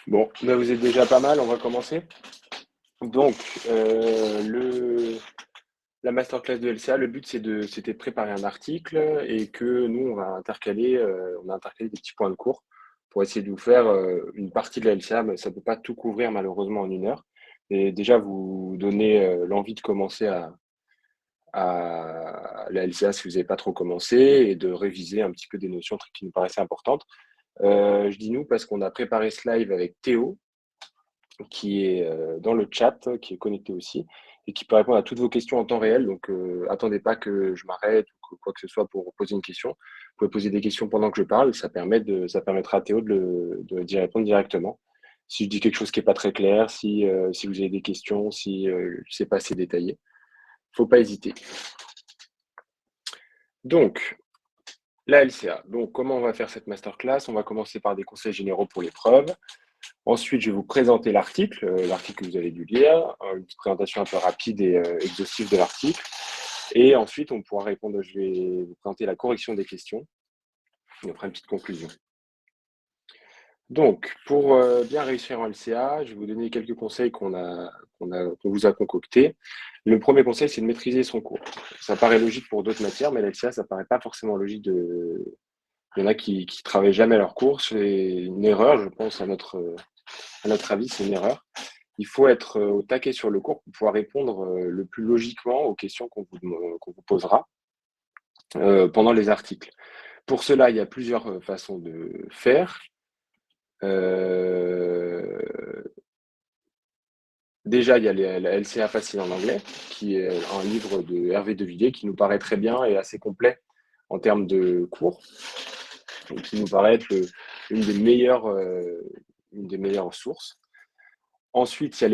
Bon, là vous êtes déjà pas mal, on va commencer. Donc, la masterclass de LCA, le but c'était de préparer un article et que nous on a intercalé des petits points de cours pour essayer de vous faire une partie de la LCA, mais ça ne peut pas tout couvrir malheureusement en 1 heure. Et déjà vous donner l'envie de commencer à la LCA si vous n'avez pas trop commencé et de réviser un petit peu des notions qui nous paraissaient importantes. Je dis nous parce qu'on a préparé ce live avec Théo, qui est dans le chat, qui est connecté aussi, et qui peut répondre à toutes vos questions en temps réel. Donc, attendez pas que je m'arrête ou quoi que ce soit pour poser une question. Vous pouvez poser des questions pendant que je parle. Ça permettra à Théo d'y répondre directement. Si je dis quelque chose qui n'est pas très clair, si vous avez des questions, si je ne sais pas assez détaillé, faut pas hésiter. Donc, la LCA. Donc, comment on va faire cette masterclass? On va commencer par des conseils généraux pour l'épreuve. Ensuite, je vais vous présenter l'article, l'article que vous avez dû lire, une petite présentation un peu rapide et exhaustive de l'article. Et ensuite, on pourra répondre, je vais vous présenter la correction des questions et on fera une petite conclusion. Donc, pour bien réussir en LCA, je vais vous donner quelques conseils qu'on vous a concoctés. Le premier conseil, c'est de maîtriser son cours. Ça paraît logique pour d'autres matières, mais l'LCA, ça paraît pas forcément logique Il y en a qui travaillent jamais leur cours. C'est une erreur, je pense, à notre avis, c'est une erreur. Il faut être au taquet sur le cours pour pouvoir répondre le plus logiquement aux questions qu'on vous posera pendant les articles. Pour cela, il y a plusieurs façons de faire. Euh, Déjà, il y a la LCA facile en anglais, qui est un livre de Hervé Devilliers qui nous paraît très bien et assez complet en termes de cours, donc qui nous paraît être une des meilleures sources. Ensuite, il y a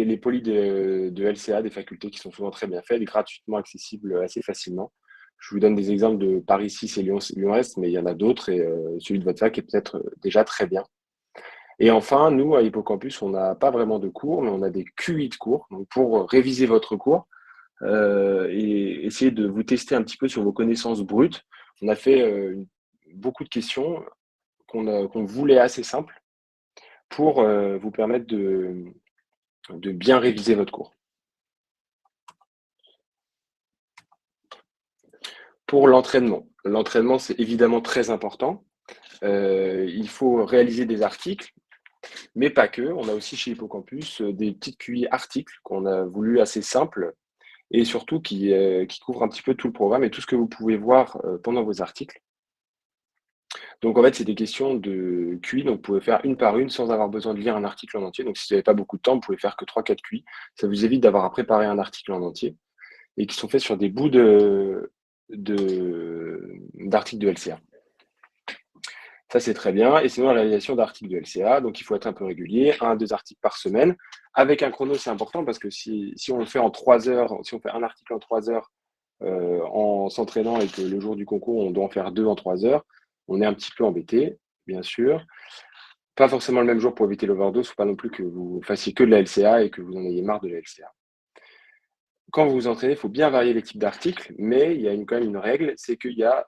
les polis de LCA, des facultés qui sont souvent très bien faits, gratuitement accessibles assez facilement. Je vous donne des exemples de Paris 6 et Lyon-Est, mais il y en a d'autres et celui de votre fac est peut-être déjà très bien. Et enfin, nous, à Hippocampus, on n'a pas vraiment de cours, mais on a des QI de cours. Donc, pour réviser votre cours et essayer de vous tester un petit peu sur vos connaissances brutes, on a fait beaucoup de questions qu'on voulait assez simples pour vous permettre de bien réviser votre cours. Pour l'entraînement. L'entraînement, c'est évidemment très important. Il faut réaliser des articles, mais pas que. On a aussi chez Hippocampus des petites QI articles qu'on a voulu assez simples et surtout qui couvrent un petit peu tout le programme et tout ce que vous pouvez voir pendant vos articles. Donc en fait, c'est des questions de QI, donc vous pouvez faire une par une sans avoir besoin de lire un article en entier. Donc si vous n'avez pas beaucoup de temps, vous pouvez faire que 3-4 QI. Ça vous évite d'avoir à préparer un article en entier et qui sont faits sur des bouts d'articles de LCA. Ça, c'est très bien. Et sinon, la réalisation d'articles de LCA, donc il faut être un peu régulier, 1 à 2 articles par semaine. Avec un chrono, c'est important parce que si on le fait en 3 heures, si on fait un article en 3 heures en s'entraînant et que le jour du concours, on doit en faire 2 en 3 heures, on est un petit peu embêté, bien sûr. Pas forcément le même jour pour éviter l'overdose, il ne faut pas non plus que vous fassiez que de la LCA et que vous en ayez marre de la LCA. Quand vous vous entraînez, il faut bien varier les types d'articles, mais il y a quand même une règle, c'est qu'il y a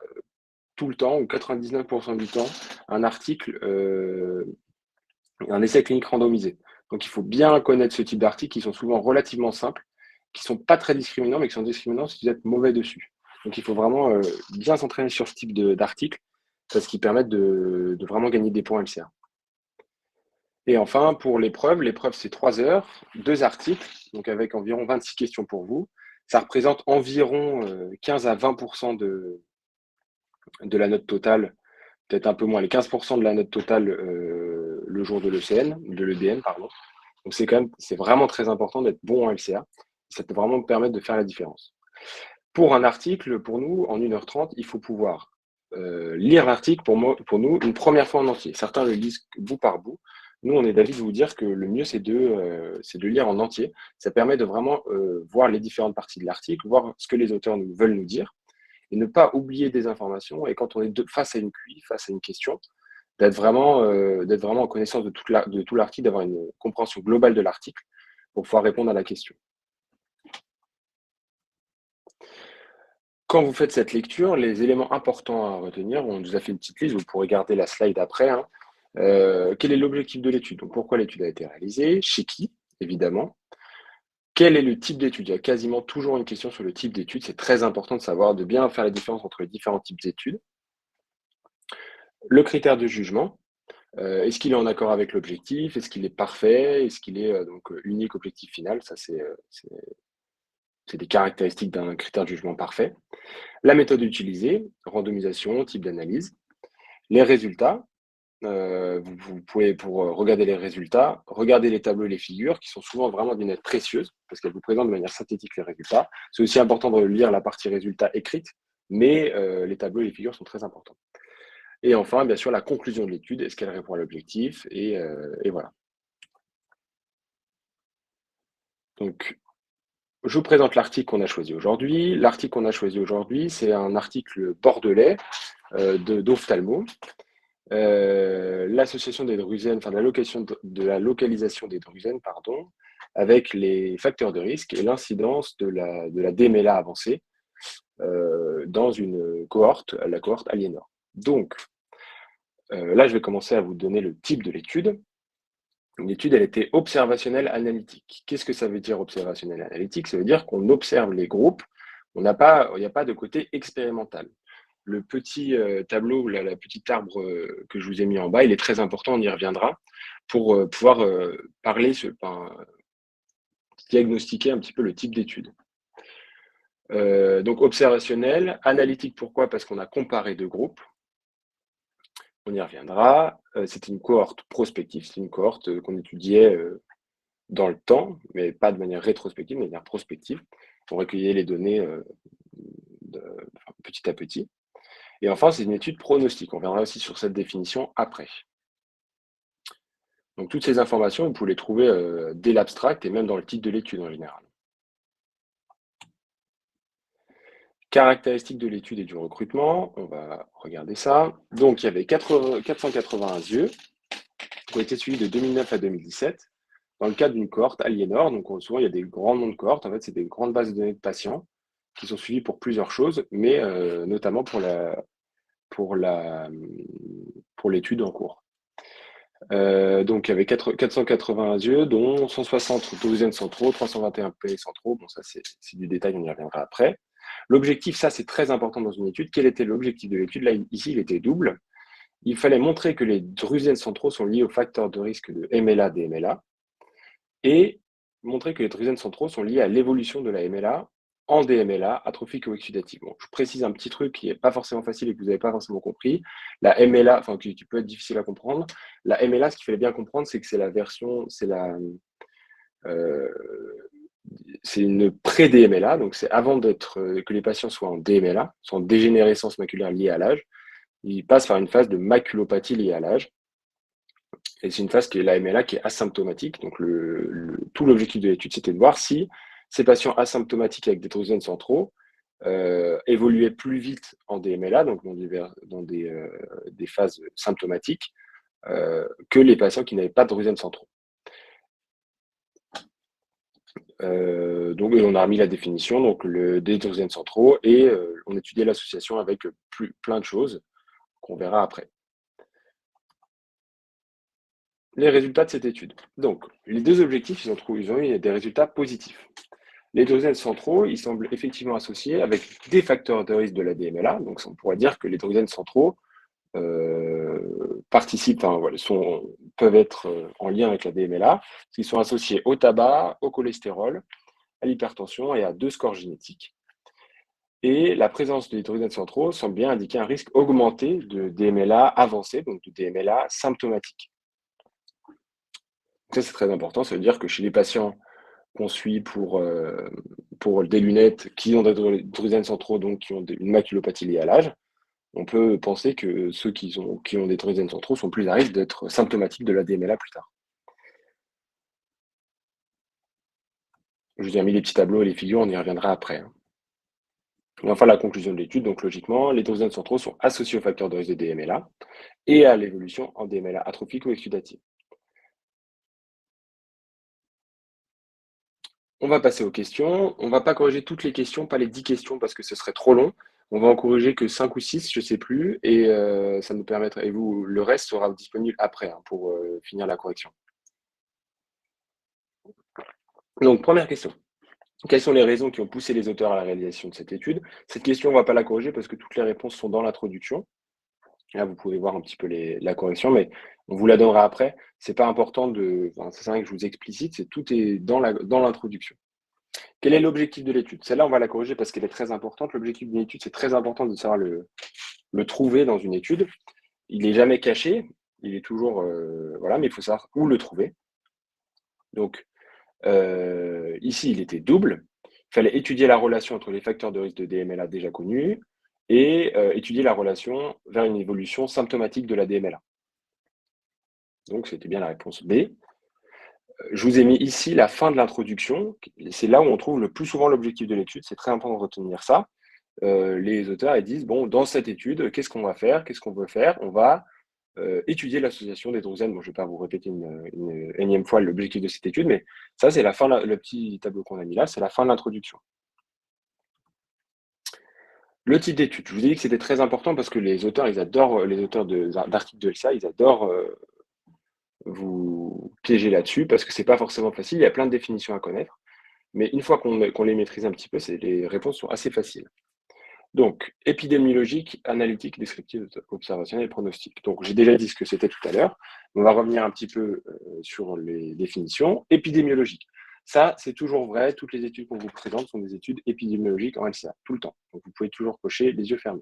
tout le temps, ou 99% du temps, un article, un essai clinique randomisé. Donc il faut bien connaître ce type d'articles qui sont souvent relativement simples, qui ne sont pas très discriminants, mais qui sont discriminants si vous êtes mauvais dessus. Donc il faut vraiment bien s'entraîner sur ce type d'articles, parce qu'ils permettent de vraiment gagner des points LCA. Et enfin, pour l'épreuve c'est 3 heures, 2 articles, donc avec environ 26 questions pour vous. Ça représente environ 15 à 20% de la note totale, peut-être un peu moins, les 15% de la note totale le jour de l'EDN, pardon. Donc c'est vraiment très important d'être bon en LCA. Ça peut vraiment permettre de faire la différence. Pour un article, pour nous, en 1h30, il faut pouvoir lire l'article pour nous une première fois en entier. Certains le lisent bout par bout. Nous, on est d'avis de vous dire que le mieux, c'est de lire en entier. Ça permet de vraiment voir les différentes parties de l'article, voir ce que les auteurs veulent nous dire et ne pas oublier des informations. Et quand on est face à une QI, face à une question, d'être vraiment en connaissance de tout l'article, d'avoir une compréhension globale de l'article pour pouvoir répondre à la question. Quand vous faites cette lecture, les éléments importants à retenir, on nous a fait une petite liste, vous pourrez garder la slide après, hein, Quel est l'objectif de l'étude? Donc pourquoi l'étude a été réalisée? Chez qui? Évidemment. Quel est le type d'étude? Il y a quasiment toujours une question sur le type d'étude. C'est très important de savoir, de bien faire la différence entre les différents types d'études. Le critère de jugement, est-ce qu'il est en accord avec l'objectif? Est-ce qu'il est parfait? Est-ce qu'il est unique objectif final? Ça, c'est des caractéristiques d'un critère de jugement parfait. La méthode utilisée, randomisation, type d'analyse. Les résultats, vous pouvez, pour regarder les résultats, regarder les tableaux et les figures, qui sont souvent vraiment d'une aide précieuse, parce qu'elles vous présentent de manière synthétique les résultats. C'est aussi important de lire la partie résultats écrite, mais les tableaux et les figures sont très importants. Et enfin, bien sûr, la conclusion de l'étude, est-ce qu'elle répond à l'objectif? Et voilà. Donc, je vous présente l'article qu'on a choisi aujourd'hui. L'article qu'on a choisi aujourd'hui, c'est un article bordelais d'Ophtalmo. L'association des drusènes, enfin de la localisation des drusènes, pardon, avec les facteurs de risque et l'incidence de la DMLA avancée dans une cohorte, la cohorte Aliénor. Donc, là, je vais commencer à vous donner le type de l'étude. L'étude, elle était observationnelle analytique. Qu'est-ce que ça veut dire observationnelle analytique? Ça veut dire qu'on observe les groupes, il n'y a pas de côté expérimental. Le petit tableau, la petite arbre que je vous ai mis en bas, il est très important, on y reviendra, pour pouvoir diagnostiquer un petit peu le type d'étude. Donc observationnel, analytique, pourquoi? Parce qu'on a comparé deux groupes. On y reviendra. C'est une cohorte prospective, c'est une cohorte qu'on étudiait dans le temps, mais pas de manière rétrospective, mais de manière prospective. On recueillait les données petit à petit. Et enfin, c'est une étude pronostique. On reviendra aussi sur cette définition après. Donc toutes ces informations, vous pouvez les trouver dès l'abstract et même dans le titre de l'étude en général. Caractéristiques de l'étude et du recrutement, on va regarder ça. Donc il y avait 481 yeux qui ont été suivis de 2009 à 2017 dans le cadre d'une cohorte Aliénor. Donc souvent il y a des grands noms de cohortes, en fait c'est des grandes bases de données de patients qui sont suivis pour plusieurs choses, mais notamment pour l'étude en cours. Donc il y avait 480 yeux, dont 160 douzaines centraux, 321 pays centraux. Bon, ça c'est du détail, on y reviendra après. L'objectif, ça c'est très important dans une étude. Quel était l'objectif de l'étude? Là, ici, il était double. Il fallait montrer que les druséens centraux sont liés aux facteurs de risque de MLA, DMLA, et montrer que les druséens centraux sont liés à l'évolution de la MLA en DMLA, atrophique ou exudative. Bon, je précise un petit truc qui n'est pas forcément facile et que vous n'avez pas forcément compris. La MLA, enfin qui peut être difficile à comprendre, la MLA, ce qu'il fallait bien comprendre, c'est que c'est la version, euh, c'est une pré-DMLA, donc c'est avant que les patients soient en DMLA, sont en dégénérescence maculaire liée à l'âge, ils passent par une phase de maculopathie liée à l'âge. Et c'est une phase qui est la MLA qui est asymptomatique. Donc tout l'objectif de l'étude, c'était de voir si ces patients asymptomatiques avec des drusènes centraux évoluaient plus vite en DMLA, donc dans des phases symptomatiques, que les patients qui n'avaient pas de drusènes centraux. Donc on a remis la définition, donc des drusènes centraux, et on étudiait l'association avec plein de choses qu'on verra après. Les résultats de cette étude. Donc, les deux objectifs, ils ont eu des résultats positifs. Les drusènes centraux, ils semblent effectivement associés avec des facteurs de risque de la DMLA. Donc, on pourrait dire que les drusènes centraux peuvent être en lien avec la DMLA, s'ils sont associés au tabac, au cholestérol, à l'hypertension et à deux scores génétiques. Et la présence des drusènes centraux semble bien indiquer un risque augmenté de DMLA avancé, donc de DMLA symptomatique. Ça, c'est très important. Ça veut dire que chez les patients qu'on suit pour des lunettes qui ont des drusènes centraux, donc qui ont une maculopathie liée à l'âge, on peut penser que ceux qui ont des drusènes centraux sont plus à risque d'être symptomatiques de la DMLA plus tard. Je vous ai mis les petits tableaux et les figures, on y reviendra après. Et enfin, la conclusion de l'étude, donc logiquement, les drusènes centraux sont associés aux facteurs de risque de DMLA et à l'évolution en DMLA atrophique ou exudative. On va passer aux questions. On ne va pas corriger toutes les questions, pas les 10 questions parce que ce serait trop long. On va en corriger que 5 ou 6, je ne sais plus, et ça nous permettra, et vous, le reste sera disponible après hein, pour finir la correction. Donc, première question. Quelles sont les raisons qui ont poussé les auteurs à la réalisation de cette étude? Cette question, on ne va pas la corriger parce que toutes les réponses sont dans l'introduction. Là, vous pouvez voir un petit peu la correction, mais on vous la donnera après. C'est pas important de. Enfin, c'est vrai que je vous explicite, tout est dans l'introduction. Quel est l'objectif de l'étude? Celle-là, on va la corriger parce qu'elle est très importante. L'objectif d'une étude, c'est très important de savoir le trouver dans une étude. Il n'est jamais caché, il est toujours. Voilà, mais il faut savoir où le trouver. Donc, ici, il était double. Il fallait étudier la relation entre les facteurs de risque de DMLA déjà connus et étudier la relation vers une évolution symptomatique de la DMLA. Donc, c'était bien la réponse B. Je vous ai mis ici la fin de l'introduction. C'est là où on trouve le plus souvent l'objectif de l'étude. C'est très important de retenir ça. Les auteurs ils disent, bon, dans cette étude, qu'est-ce qu'on va faire? Qu'est-ce qu'on veut faire? On va étudier l'association des drosènes. Bon, je ne vais pas vous répéter une énième fois l'objectif de cette étude, mais ça, c'est la fin, le petit tableau qu'on a mis là, c'est la fin de l'introduction. Le type d'étude, je vous ai dit que c'était très important parce que les auteurs, ils adorent, les auteurs d'articles de LCA, ils adorent vous piéger là-dessus parce que c'est pas forcément facile. Il y a plein de définitions à connaître, mais une fois qu'on les maîtrise un petit peu, les réponses sont assez faciles. Donc, épidémiologique, analytique, descriptive, observationnel et pronostic. Donc, j'ai déjà dit ce que c'était tout à l'heure. On va revenir un petit peu sur les définitions. Épidémiologique. Ça, c'est toujours vrai. Toutes les études qu'on vous présente sont des études épidémiologiques en LCA, tout le temps. Donc, vous pouvez toujours cocher les yeux fermés.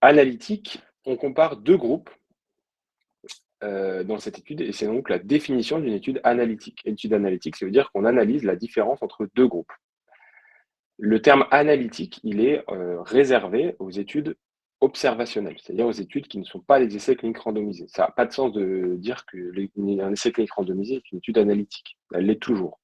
Analytique, on compare deux groupes dans cette étude, et c'est donc la définition d'une étude analytique. Étude analytique, ça veut dire qu'on analyse la différence entre deux groupes. Le terme analytique, il est réservé aux études observationnelles, c'est-à-dire aux études qui ne sont pas des essais cliniques randomisés. Ça n'a pas de sens de dire qu'un essai clinique randomisé est une étude analytique. Elle l'est toujours.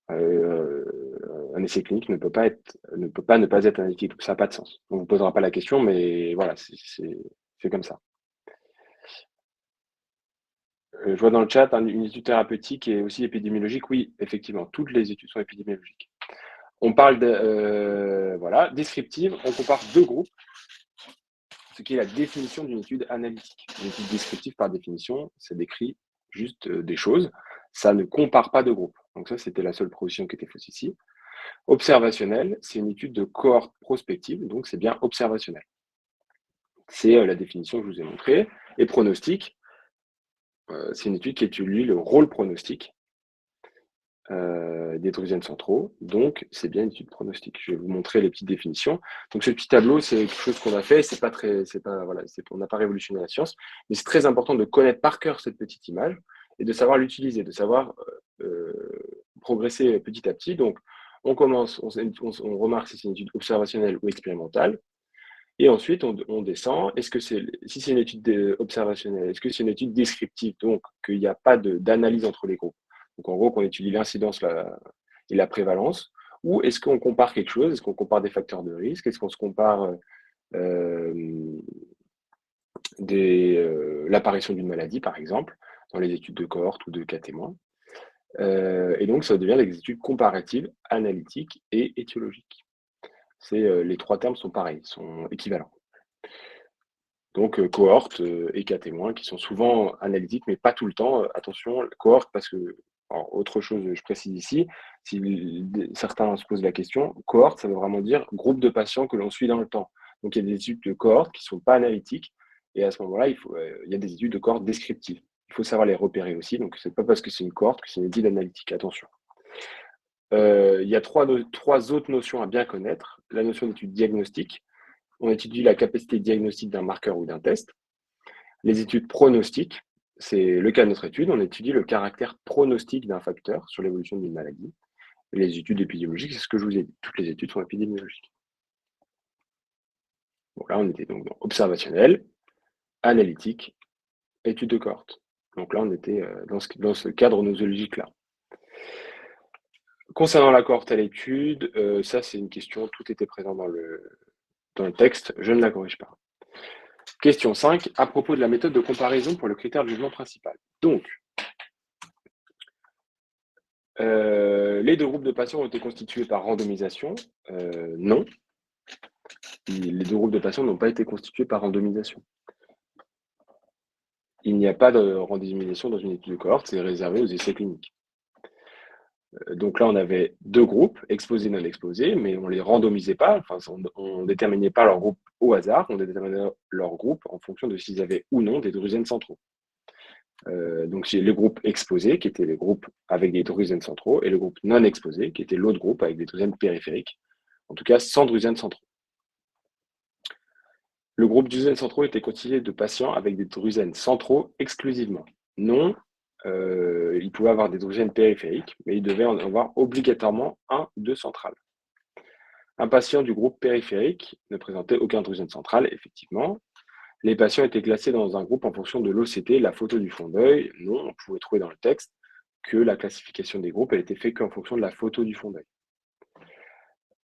Un essai clinique ne peut pas ne pas être analytique, donc ça n'a pas de sens. On ne vous posera pas la question, mais voilà, c'est comme ça. Je vois dans le chat une étude thérapeutique et aussi épidémiologique. Oui, effectivement, toutes les études sont épidémiologiques. On parle de, voilà, descriptive, on compare deux groupes, ce qui est la définition d'une étude analytique. Une étude descriptive, par définition, ça décrit juste des choses, ça ne compare pas de groupes. Donc ça, c'était la seule proposition qui était fausse ici. Observationnel, c'est une étude de cohorte prospective, donc c'est bien observationnel. C'est la définition que je vous ai montrée. Et pronostic, c'est une étude qui étudie le rôle pronostic des drosiennes centraux. Donc, c'est bien une étude pronostique. Je vais vous montrer les petites définitions. Donc, ce petit tableau, c'est quelque chose qu'on a fait. On n'a pas révolutionné la science, mais c'est très important de connaître par cœur cette petite image et de savoir l'utiliser, de savoir progresser petit à petit. Donc, on commence, on remarque si c'est une étude observationnelle ou expérimentale. Et ensuite, on descend. Si c'est une étude observationnelle, est-ce que c'est une étude descriptive, donc qu'il n'y a pas d'analyse entre les groupes? Donc, en gros, qu'on étudie l'incidence et la prévalence. Ou est-ce qu'on compare quelque chose? Est-ce qu'on compare des facteurs de risque? Est-ce qu'on se compare l'apparition d'une maladie, par exemple, dans les études de cohorte ou de cas témoins? Et donc, ça devient des études comparatives, analytiques et étiologiques. Les trois termes sont pareils, sont équivalents. Donc, cohorte et cas témoins qui sont souvent analytiques, mais pas tout le temps. Attention, cohorte, parce que, alors, autre chose, je précise ici, si certains se posent la question, cohorte, ça veut vraiment dire groupe de patients que l'on suit dans le temps. Donc, il y a des études de cohorte qui ne sont pas analytiques, et à ce moment-là, il y a des études de cohorte descriptives. Il faut savoir les repérer aussi, donc ce n'est pas parce que c'est une cohorte que c'est une étude analytique, attention. Il y a trois autres notions à bien connaître. La notion d'étude diagnostique, on étudie la capacité diagnostique d'un marqueur ou d'un test. Les études pronostiques, c'est le cas de notre étude, on étudie le caractère pronostique d'un facteur sur l'évolution d'une maladie. Et les études épidémiologiques, c'est ce que je vous ai dit. Toutes les études sont épidémiologiques. Donc là, on était donc dans observationnel, analytique, étude de cohorte. Donc là, on était dans ce cadre nosologique-là. Concernant la cohorte à l'étude, ça c'est une question, tout était présent dans le texte, je ne la corrige pas. Question 5, à propos de la méthode de comparaison pour le critère de jugement principal. Donc, les deux groupes de patients ont été constitués par randomisation? Non. Les deux groupes de patients n'ont pas été constitués par randomisation. Il n'y a pas de randomisation dans une étude de cohorte, c'est réservé aux essais cliniques. Donc là, on avait deux groupes, exposés, non exposés, mais on ne les randomisait pas, enfin, on ne déterminait pas leur groupe au hasard, on déterminait leur groupe en fonction de s'ils avaient ou non des drusènes centraux. Donc j'ai le groupe exposé, qui était le groupe avec des drusènes centraux, et le groupe non exposé, qui était l'autre groupe avec des drusènes périphériques, en tout cas sans drusènes centraux. Le groupe drusènes centraux était constitué de patients avec des drusènes centraux exclusivement. Non, il pouvait avoir des drusènes périphériques, mais il devait en avoir obligatoirement un ou deux centrales. Un patient du groupe périphérique ne présentait aucun drusène central, effectivement. Les patients étaient classés dans un groupe en fonction de l'OCT, la photo du fond d'œil. Non, on pouvait trouver dans le texte que la classification des groupes elle était faite qu'en fonction de la photo du fond d'œil.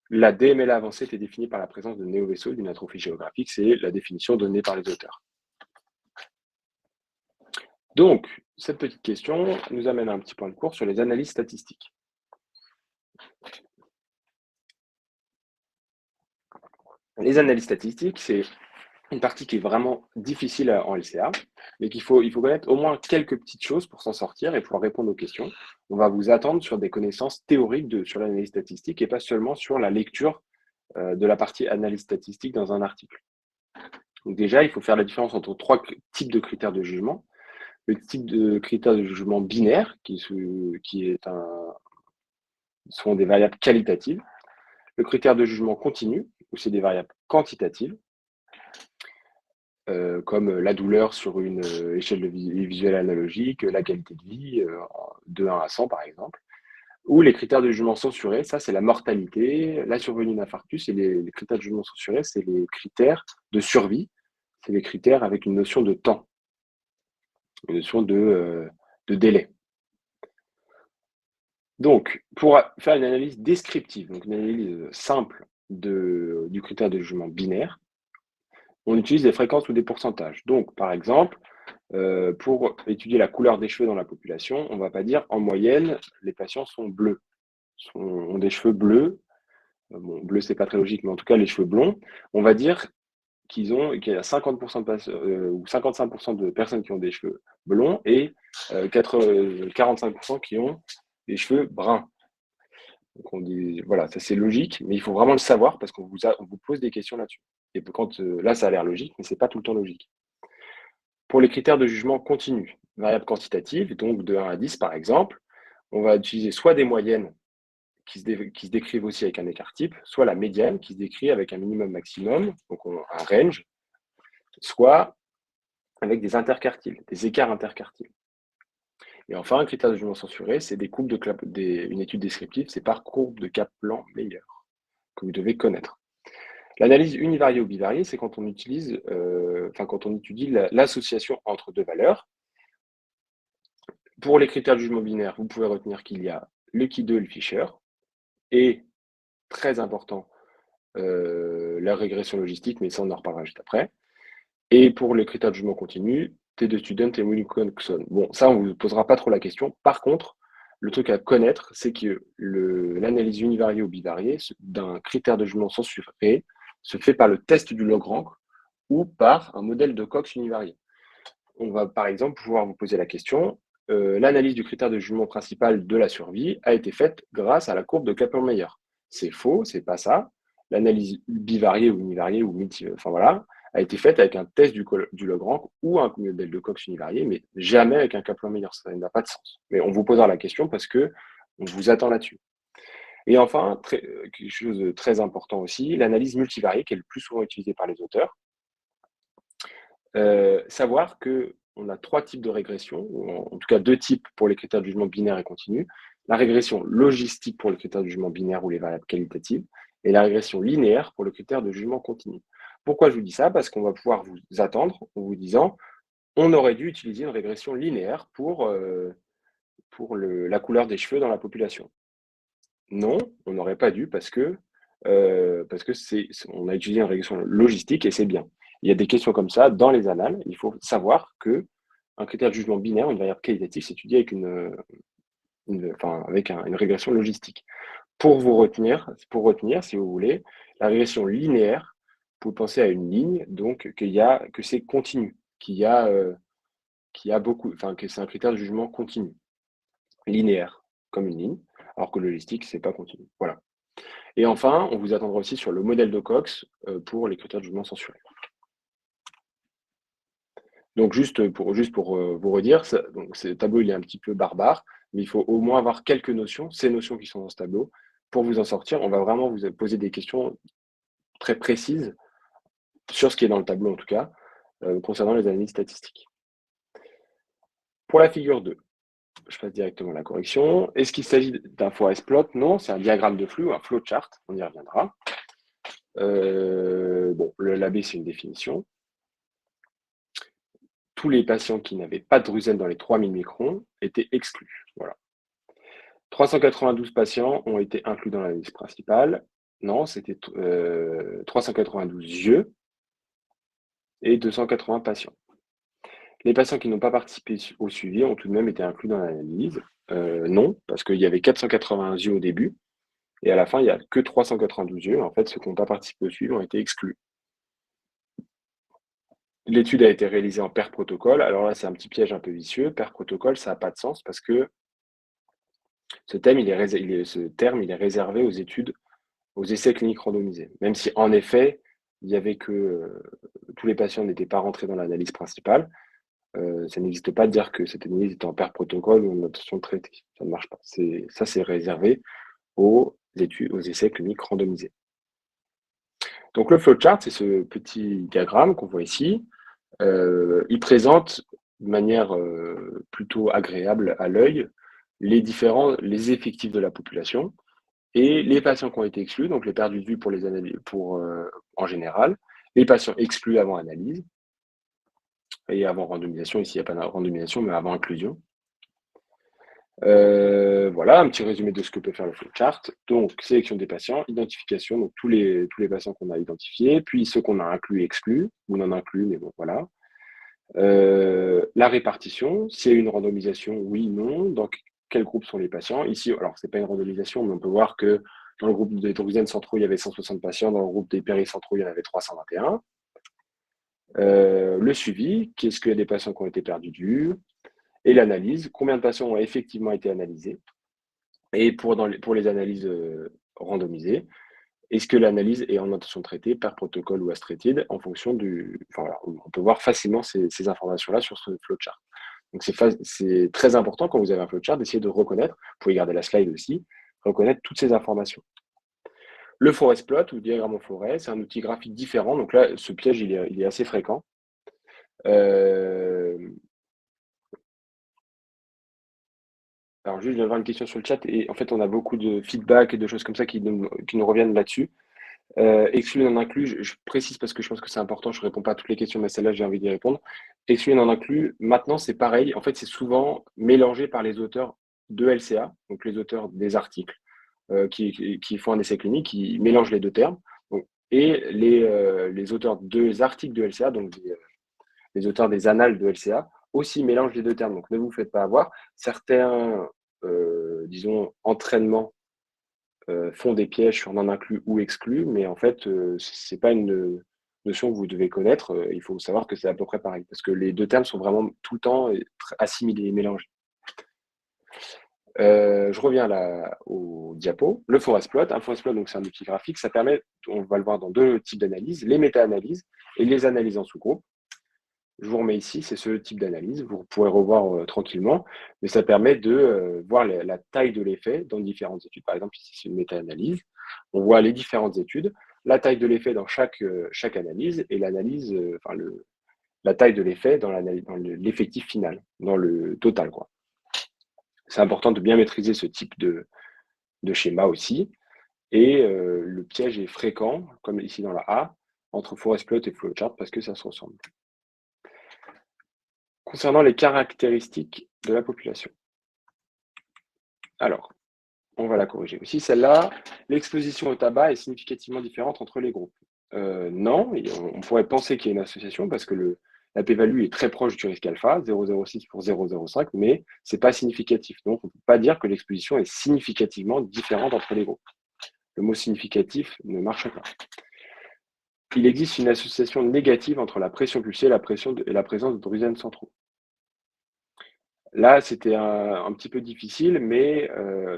La DMLA avancée était définie par la présence de néovaisseaux d'une atrophie géographique, c'est la définition donnée par les auteurs. Donc, cette petite question nous amène à un petit point de cours sur les analyses statistiques. Les analyses statistiques, c'est une partie qui est vraiment difficile en LCA, mais il faut connaître au moins quelques petites choses pour s'en sortir et pouvoir répondre aux questions. On va vous attendre sur des connaissances théoriques sur l'analyse statistique et pas seulement sur la lecture de la partie analyse statistique dans un article. Donc déjà, il faut faire la différence entre trois types de critères de jugement. Le type de critère de jugement binaire, sont des variables qualitatives. Le critère de jugement continu, où c'est des variables quantitatives, comme la douleur sur une échelle visuelle analogique, la qualité de vie, de 1 à 100 par exemple. Ou les critères de jugement censurés, ça c'est la mortalité, la survenue d'infarctus, et les critères de jugement censurés, c'est les critères de survie, c'est les critères avec une notion de temps, une notion de délai. Donc, pour faire une analyse descriptive, donc une analyse simple du critère de jugement binaire, on utilise des fréquences ou des pourcentages. Donc, par exemple, pour étudier la couleur des cheveux dans la population, on ne va pas dire en moyenne, les patients sont bleus, ont des cheveux bleus. Bon, bleu, c'est pas très logique, mais en tout cas, les cheveux blonds, on va dire qu'il y a 50% ou 55% de personnes qui ont des cheveux blonds et 45% qui ont des cheveux bruns. Donc on dit, voilà, ça c'est logique, mais il faut vraiment le savoir parce qu'on vous pose des questions là-dessus. Et là, ça a l'air logique, mais c'est pas tout le temps logique. Pour les critères de jugement continu, variables quantitatives, donc de 1 à 10 par exemple, on va utiliser soit des moyennes qui se décrivent aussi avec un écart type, soit la médiane qui se décrit avec un minimum maximum, donc un range, soit avec des interquartiles, des écarts interquartiles. Et enfin, un critère de jugement censuré, c'est une étude descriptive, c'est par courbe de Kaplan-Meier, que vous devez connaître. L'analyse univariée ou bivariée, c'est quand on utilise, quand on étudie l'association entre deux valeurs. Pour les critères de jugement binaire, vous pouvez retenir qu'il y a le Ki2 et le Fisher, et, très important, la régression logistique, mais ça on en reparlera juste après. Et pour les critères de jugement continu, T2 student et Wilcoxon. Bon, ça on ne vous posera pas trop la question. Par contre, le truc à connaître, c'est que l'analyse univariée ou bivariée d'un critère de jugement censuré se fait par le test du log-rank ou par un modèle de Cox univarié. On va par exemple pouvoir vous poser la question, l'analyse du critère de jugement principal de la survie a été faite grâce à la courbe de Kaplan-Meier. C'est faux, c'est pas ça. L'analyse bivariée ou univariée ou a été faite avec un test du log-rank ou un modèle de Cox univarié, mais jamais avec un Kaplan-Meier. Ça n'a pas de sens. Mais on vous posera la question parce que on vous attend là-dessus. Et enfin, quelque chose de très important aussi, l'analyse multivariée qui est le plus souvent utilisée par les auteurs. Savoir qu'on a trois types de régression, ou en tout cas deux types pour les critères de jugement binaire et continu. La régression logistique pour les critères de jugement binaire ou les variables qualitatives, et la régression linéaire pour le critère de jugement continu. Pourquoi je vous dis ça? Parce qu'on va pouvoir vous attendre en vous disant on aurait dû utiliser une régression linéaire pour la couleur des cheveux dans la population. Non, on n'aurait pas dû parce que on a utilisé une régression logistique et c'est bien. Il y a des questions comme ça dans les annales. Il faut savoir qu'un critère de jugement binaire, une variable qualitative, s'étudie avec une régression logistique. Pour retenir, si vous voulez, La régression linéaire, vous pouvez penser à une ligne, donc que c'est continu, qu'il y a beaucoup, enfin que c'est un critère de jugement continu, linéaire, comme une ligne, alors que le logistique, c'est pas continu. Voilà. Et enfin, on vous attendra aussi sur le modèle de Cox pour les critères de jugement censurés. Donc juste pour vous redire, donc ce tableau il est un petit peu barbare, mais il faut au moins avoir quelques notions, ces notions qui sont dans ce tableau. Pour vous en sortir, on va vraiment vous poser des questions très précises sur ce qui est dans le tableau en tout cas, concernant les analyses statistiques. Pour la figure 2, je passe directement à la correction. Est-ce qu'il s'agit d'un forest plot? Non, c'est un diagramme de flux, un flowchart, on y reviendra. Bon, l'AB c'est une définition. Tous les patients qui n'avaient pas de drusen dans les 3000 microns étaient exclus. Voilà. 392 patients ont été inclus dans l'analyse principale. Non, c'était 392 yeux et 280 patients. Les patients qui n'ont pas participé au suivi ont tout de même été inclus dans l'analyse. Non, parce qu'il y avait 481 yeux au début, et à la fin, il n'y a que 392 yeux. En fait, ceux qui n'ont pas participé au suivi ont été exclus. L'étude a été réalisée en pair protocole. Alors là, c'est un petit piège un peu vicieux. Pair protocole, ça n'a pas de sens parce que ce terme, il est réservé aux études, aux essais cliniques randomisés. Même si, en effet, il y avait que tous les patients n'étaient pas rentrés dans l'analyse principale, ça n'existe pas de dire que cette analyse était en pair protocole ou en intention de traiter. Ça ne marche pas. Ça, c'est réservé aux études, aux essais cliniques randomisés. Donc le flowchart, c'est ce petit diagramme qu'on voit ici. Il présente de manière plutôt agréable à l'œil les effectifs de la population et les patients qui ont été exclus, donc les perdus de vue pour les analyses, en général, les patients exclus avant analyse et avant randomisation. Ici, il n'y a pas de randomisation, mais avant inclusion. Voilà, un petit résumé de ce que peut faire le flowchart. Donc, sélection des patients, identification, donc tous les patients qu'on a identifiés, puis ceux qu'on a inclus et exclus, ou non inclus, mais bon, voilà. La répartition, s'il y a une randomisation, oui, non, dans quel groupe sont les patients. Ici, alors, c'est pas une randomisation, mais on peut voir que dans le groupe des drusen centraux, il y avait 160 patients, dans le groupe des péricentraux, il y en avait 321. Le suivi, qu'est-ce qu'il y a des patients qui ont été perdus de vue, et l'analyse, combien de patients ont effectivement été analysés. Et pour les analyses randomisées, est-ce que l'analyse est en intention de traiter par protocole ou astrétide en fonction du... Enfin, voilà, on peut voir facilement ces informations-là sur ce flowchart. Donc, c'est très important quand vous avez un flowchart d'essayer de reconnaître, vous pouvez garder la slide aussi, reconnaître toutes ces informations. Le forest plot ou diagramme en forêt, c'est un outil graphique différent. Donc là, ce piège, il est assez fréquent. Alors, juste, je viens de voir une question sur le chat et en fait, on a beaucoup de feedback et de choses comme ça qui nous reviennent là-dessus. Exclu non inclus, je précise parce que je pense que c'est important, je ne réponds pas à toutes les questions, mais celle-là, j'ai envie d'y répondre. Exclu non inclus, maintenant, c'est pareil. En fait, c'est souvent mélangé par les auteurs de LCA, donc les auteurs des articles qui font un essai clinique, qui mélangent les deux termes. Donc, et les auteurs des articles de LCA, donc les auteurs des annales de LCA, aussi mélangent les deux termes. Donc, ne vous faites pas avoir. Certains, disons, entraînements font des pièges sur non inclus ou exclus, mais en fait, c'est pas une notion que vous devez connaître. Il faut savoir que c'est à peu près pareil, parce que les deux termes sont vraiment tout le temps assimilés et mélangés. Je reviens là au diapo. Le forest plot. Un forest plot, donc c'est un outil graphique. Ça permet, on va le voir dans deux types d'analyses, les méta-analyses et les analyses en sous-groupe. Je vous remets ici, c'est ce type d'analyse. Vous pourrez revoir tranquillement, mais ça permet de voir la taille de l'effet dans différentes études. Par exemple, ici, c'est une méta-analyse. On voit les différentes études, la taille de l'effet dans chaque analyse et l'analyse, la taille de l'effet dans l'effectif final, dans le total, quoi. C'est important de bien maîtriser ce type de schéma aussi. Et le piège est fréquent, comme ici dans la A, entre forest plot et flowchart parce que ça se ressemble. Concernant les caractéristiques de la population. Alors, on va la corriger aussi. Celle-là, l'exposition au tabac est significativement différente entre les groupes. Non, on pourrait penser qu'il y a une association parce que la p-value est très proche du risque alpha, 0,06 pour 0,05, mais ce n'est pas significatif. Donc, on ne peut pas dire que l'exposition est significativement différente entre les groupes. Le mot significatif ne marche pas. Il existe une association négative entre la pression pulsée et la présence de drusènes centraux. Là, c'était un petit peu difficile, mais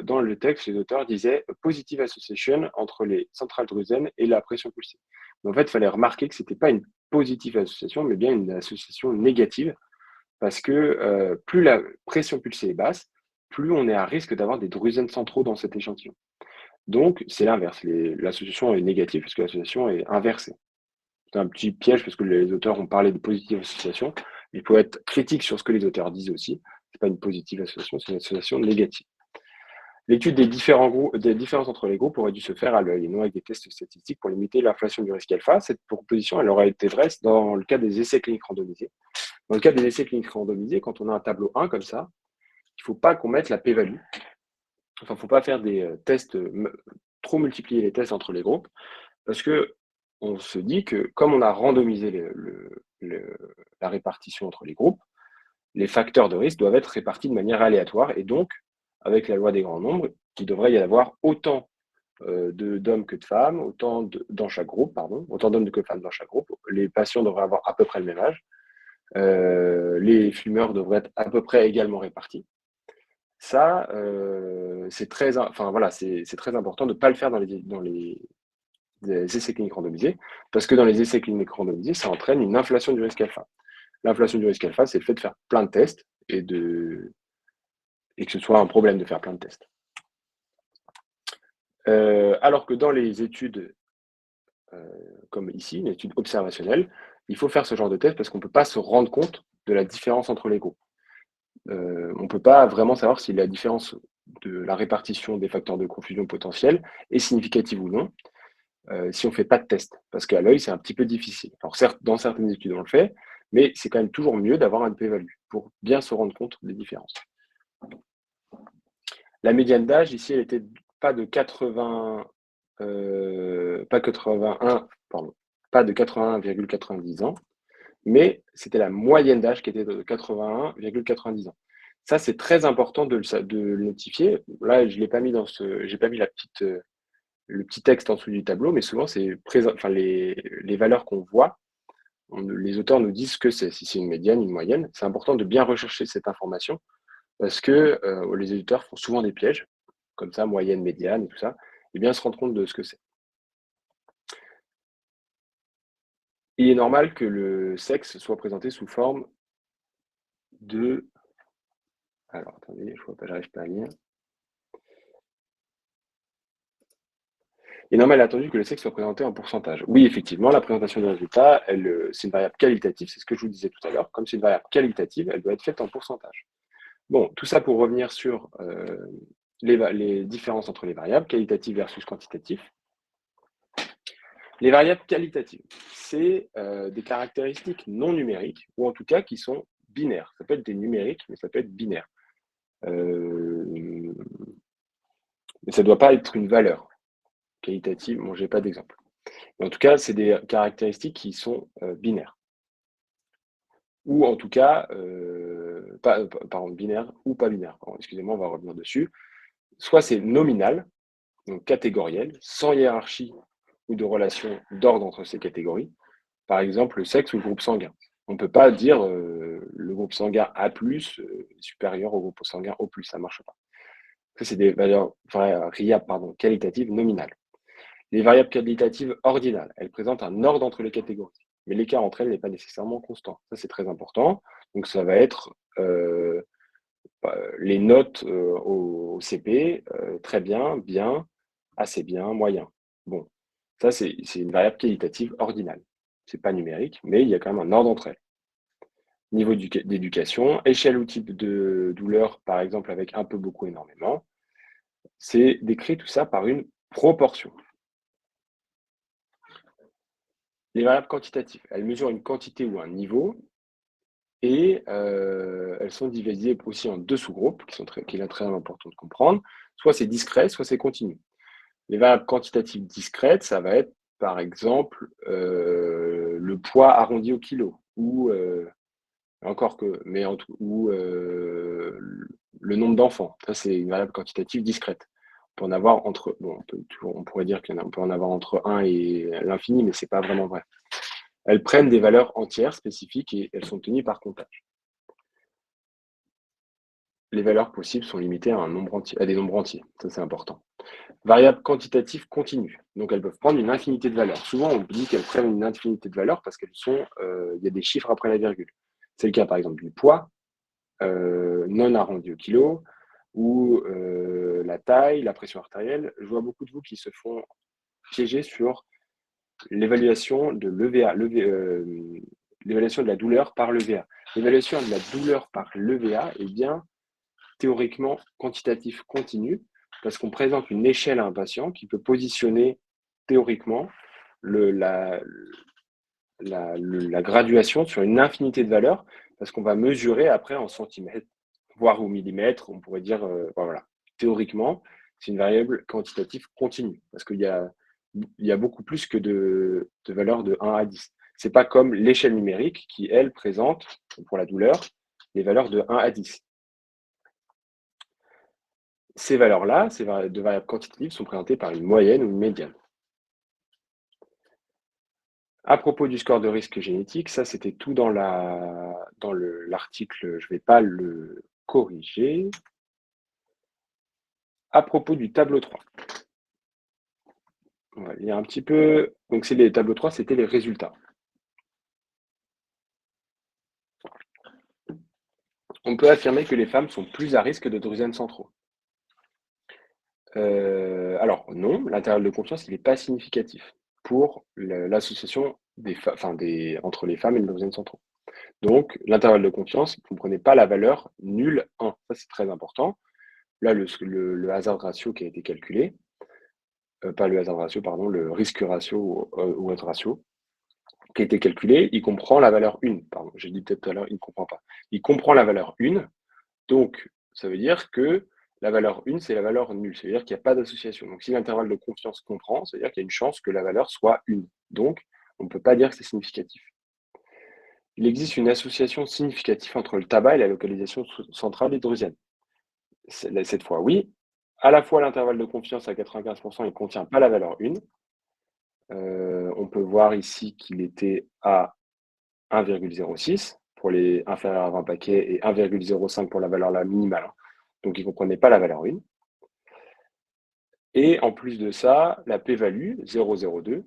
dans le texte, les auteurs disaient positive association entre les centrales drusènes et la pression pulsée. Mais en fait, il fallait remarquer que ce n'était pas une positive association, mais bien une association négative, parce que plus la pression pulsée est basse, plus on est à risque d'avoir des drusènes centraux dans cet échantillon. Donc, c'est l'inverse. L'association est négative parce que l'association est inversée. C'est un petit piège parce que les auteurs ont parlé de positive association. Il faut être critique sur ce que les auteurs disent aussi. C'est pas une positive association, c'est une association négative. L'étude des différences entre les groupes aurait dû se faire à l'œil et non avec des tests statistiques pour limiter l'inflation du risque alpha. Cette proposition, elle aurait été vraie dans le cas des essais cliniques randomisés. Dans le cas des essais cliniques randomisés, quand on a un tableau 1 comme ça, il ne faut pas qu'on mette la p-value. Enfin, il ne faut pas faire des tests, trop multiplier les tests entre les groupes, parce que on se dit que comme on a randomisé la répartition entre les groupes, les facteurs de risque doivent être répartis de manière aléatoire, et donc, avec la loi des grands nombres, il devrait y avoir autant d'hommes que de femmes, dans chaque groupe, autant d'hommes que de femmes dans chaque groupe. Les patients devraient avoir à peu près le même âge. Les fumeurs devraient être à peu près également répartis. Ça, c'est très, c'est très important de ne pas le faire dans les essais cliniques randomisés, parce que dans les essais cliniques randomisés, ça entraîne une inflation du risque alpha. L'inflation du risque alpha, c'est le fait de faire plein de tests et que ce soit un problème de faire plein de tests. Alors que dans les études, comme ici, une étude observationnelle, il faut faire ce genre de test parce qu'on ne peut pas se rendre compte de la différence entre les groupes. On ne peut pas vraiment savoir si la différence de la répartition des facteurs de confusion potentielle est significative ou non, si on ne fait pas de test. Parce qu'à l'œil, c'est un petit peu difficile. Alors certes, dans certaines études, on le fait, mais c'est quand même toujours mieux d'avoir un p-value pour bien se rendre compte des différences. La médiane d'âge, ici, elle n'était pas de 81,90 ans, mais c'était la moyenne d'âge qui était de 81,90 ans. Ça, c'est très important de le notifier. Là, je l'ai pas mis j'ai pas mis le petit texte en dessous du tableau, mais souvent, c'est les valeurs qu'on voit, les auteurs nous disent que c'est, si c'est une médiane, une moyenne. C'est important de bien rechercher cette information parce que les éditeurs font souvent des pièges, comme ça, moyenne, médiane et tout ça, et bien se rendre compte de ce que c'est. Il est normal que le sexe soit présenté sous forme de... Alors, attendez, j'arrive pas à lire. Il est normal et attendu que le sexe soit présenté en pourcentage. Oui, effectivement, la présentation des résultats, c'est une variable qualitative, c'est ce que je vous disais tout à l'heure. Comme c'est une variable qualitative, elle doit être faite en pourcentage. Bon, tout ça pour revenir sur les différences entre les variables, qualitatives versus quantitatives. Les variables qualitatives, c'est des caractéristiques non numériques, ou en tout cas qui sont binaires. Ça peut être des numériques, mais ça peut être binaire. Mais ça ne doit pas être une valeur qualitative. Bon, je n'ai pas d'exemple. Mais en tout cas, c'est des caractéristiques qui sont binaires. Ou en tout cas, binaire ou pas binaire. Excusez-moi, on va revenir dessus. Soit c'est nominal, donc catégoriel, sans hiérarchie ou de relation d'ordre entre ces catégories. Par exemple, le sexe ou le groupe sanguin. On ne peut pas dire le groupe sanguin A+, supérieur au groupe sanguin O+, ça ne marche pas. Ça, c'est des variables qualitatives nominales. Les variables qualitatives ordinales, elles présentent un ordre entre les catégories, mais l'écart entre elles n'est pas nécessairement constant. Ça, c'est très important. Donc, ça va être les notes au CP, très bien, bien, assez bien, moyen. Bon, ça, c'est une variable qualitative ordinale. Ce n'est pas numérique, mais il y a quand même un ordre entre elles. Niveau d'éducation, échelle ou type de douleur, par exemple, avec un peu, beaucoup, énormément. C'est décrit tout ça par une proportion. Les variables quantitatives, elles mesurent une quantité ou un niveau et elles sont divisées aussi en deux sous-groupes qu'il est très important de comprendre. Soit c'est discret, soit c'est continu. Les variables quantitatives discrètes, ça va être par exemple le poids arrondi au kilo ou le nombre d'enfants. Ça, c'est une variable quantitative discrète. peut en avoir entre, bon, on pourrait dire qu'on peut en avoir entre 1 et l'infini, mais c'est pas vraiment vrai. Elles prennent des valeurs entières spécifiques et elles sont obtenues par comptage. Les valeurs possibles sont limitées à des nombres entiers, ça c'est important. Variables quantitatives continues, donc elles peuvent prendre une infinité de valeurs. Souvent on dit qu'elles prennent une infinité de valeurs parce qu'elles sont, il y a des chiffres après la virgule. C'est le cas par exemple du poids, non arrondi au kilo, ou la taille, la pression artérielle. Je vois beaucoup de vous qui se font piéger sur l'évaluation de l'EVA, l'évaluation de la douleur par l'EVA. L'évaluation de la douleur par l'EVA est bien théoriquement quantitatif continu parce qu'on présente une échelle à un patient qui peut positionner théoriquement la graduation sur une infinité de valeurs parce qu'on va mesurer après en centimètres, voire au millimètre, on pourrait dire, voilà. Théoriquement, c'est une variable quantitative continue parce qu'il y a beaucoup plus que de valeurs de 1 à 10. C'est pas comme l'échelle numérique qui, elle, présente, pour la douleur, les valeurs de 1 à 10. Ces valeurs-là, ces variables quantitatives sont présentées par une moyenne ou une médiane. À propos du score de risque génétique, ça c'était tout dans l'article, je ne vais pas le corriger. À propos du tableau 3, on va lire un petit peu. Donc c'est les tableaux 3, c'était les résultats. On peut affirmer que les femmes sont plus à risque de drusènes centraux. Alors non, l'intervalle de confiance, il n'est pas significatif pour l'association entre les femmes et les drusènes centraux. Donc, l'intervalle de confiance, vous ne prenez pas la valeur nulle 1. Ça, c'est très important. Là, le hazard ratio qui a été calculé, pas le hazard ratio, pardon, le risque ratio ou odds ratio, qui a été calculé, il comprend la valeur 1. Pardon, j'ai dit peut-être tout à l'heure, il ne comprend pas. Il comprend la valeur 1. Donc, ça veut dire que la valeur 1, c'est la valeur nulle. Ça veut dire qu'il n'y a pas d'association. Donc, si l'intervalle de confiance comprend, ça veut dire qu'il y a une chance que la valeur soit 1. Donc, on ne peut pas dire que c'est significatif. Il existe une association significative entre le tabac et la localisation centrale hydrosienne. Cette fois, oui. À la fois, l'intervalle de confiance à 95%, il ne contient pas la valeur 1. On peut voir ici qu'il était à 1,06 pour les inférieurs à 20 paquets et 1,05 pour la valeur la minimale. Donc, il ne comprenait pas la valeur 1. Et en plus de ça, la p-value, 0,02,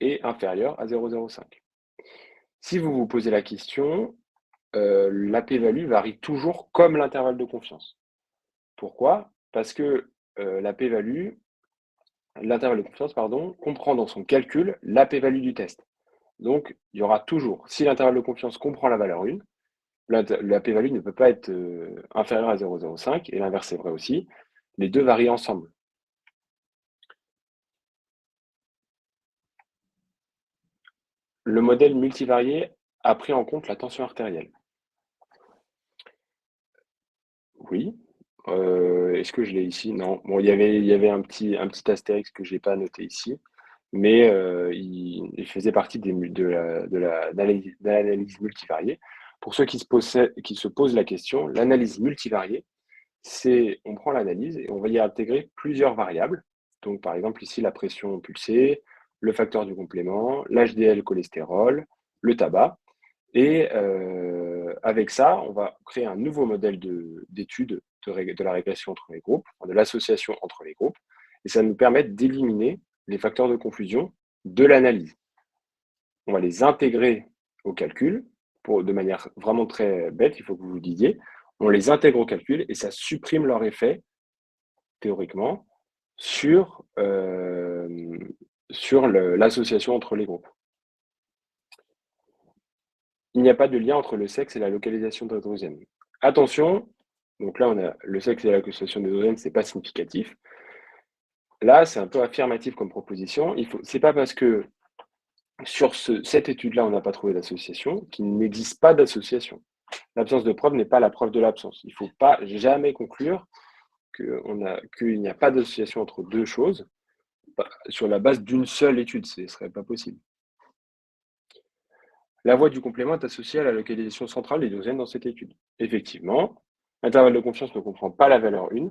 est inférieure à 0,05. Si vous vous posez la question, la p-value varie toujours comme l'intervalle de confiance. Pourquoi? Parce que l'intervalle de confiance, comprend dans son calcul la p-value du test. Donc, il y aura toujours, si l'intervalle de confiance comprend la valeur 1, la p-value ne peut pas être inférieure à 0,05, et l'inverse est vrai aussi. Les deux varient ensemble. Le modèle multivarié a pris en compte la tension artérielle. Oui. Est-ce que je l'ai ici? Non. Bon, il y avait un petit astérix que je n'ai pas noté ici, mais il faisait partie de l'analyse multivariée. Pour ceux qui se posent la question, l'analyse multivariée, c'est on prend l'analyse et on va y intégrer plusieurs variables. Donc, par exemple, ici, la pression pulsée, le facteur du complément, l'HDL cholestérol, le tabac. Et avec ça, on va créer un nouveau modèle d'étude de la régression entre les groupes, de l'association entre les groupes, et ça va nous permettre d'éliminer les facteurs de confusion de l'analyse. On va les intégrer au calcul, de manière vraiment très bête, il faut que vous vous disiez, on les intègre au calcul et ça supprime leur effet, théoriquement, sur l'association entre les groupes. Il n'y a pas de lien entre le sexe et la localisation d'hydrogène. Attention, donc là, on a le sexe et la localisation d'hydrogène, ce n'est pas significatif. Là, c'est un peu affirmatif comme proposition. C'est pas parce que sur cette étude-là, on n'a pas trouvé d'association qu'il n'existe pas d'association. L'absence de preuve n'est pas la preuve de l'absence. Il ne faut pas jamais conclure qu'il n'y a pas d'association entre deux choses sur la base d'une seule étude. Ce ne serait pas possible. La voie du complément est associée à la localisation centrale des l'hydrogène dans cette étude. Effectivement, l'intervalle de confiance ne comprend pas la valeur 1.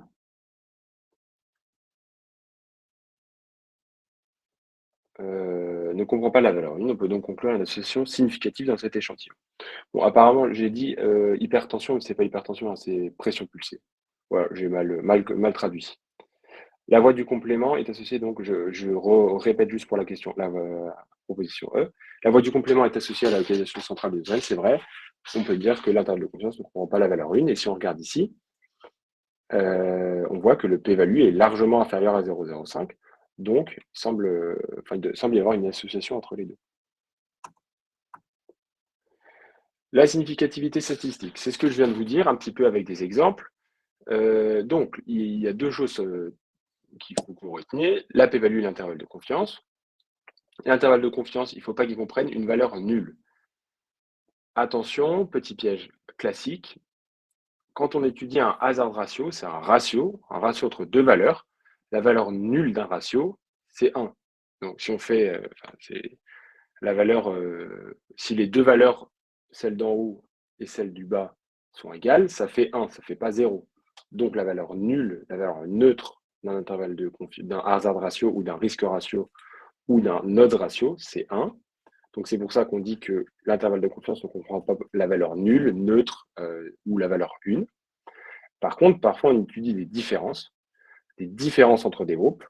ne comprend pas la valeur 1. On peut donc conclure une association significative dans cet échantillon. Bon, apparemment, j'ai dit hypertension, mais c'est pas hypertension, hein, c'est pression pulsée. Voilà, j'ai mal traduit. La voie du complément est associée, donc répète juste pour la question, la proposition E. La voie du complément est associée à la localisation centrale des zones, c'est vrai. On peut dire que l'intervalle de confiance ne comprend pas la valeur 1. Et si on regarde ici, on voit que le p-value est largement inférieur à 0,05. Donc, il semble y avoir une association entre les deux. La significativité statistique, c'est ce que je viens de vous dire un petit peu avec des exemples. Donc, il y a deux choses qu'il faut que vous reteniez, la p-value et l'intervalle de confiance. L'intervalle de confiance, il ne faut pas qu'il comprenne une valeur nulle. Attention, petit piège classique, quand on étudie un hazard ratio, c'est un ratio entre deux valeurs. La valeur nulle d'un ratio, c'est 1. Donc si on fait, c'est la valeur, si les deux valeurs, celle d'en haut et celle du bas, sont égales, ça fait 1, ça ne fait pas 0. Donc la valeur nulle, la valeur neutre d'un intervalle d'un hazard ratio ou d'un risque ratio ou d'un odds ratio, c'est 1. Donc c'est pour ça qu'on dit que l'intervalle de confiance ne comprend pas la valeur nulle, neutre ou la valeur 1. Par contre, parfois on étudie des différences entre des groupes.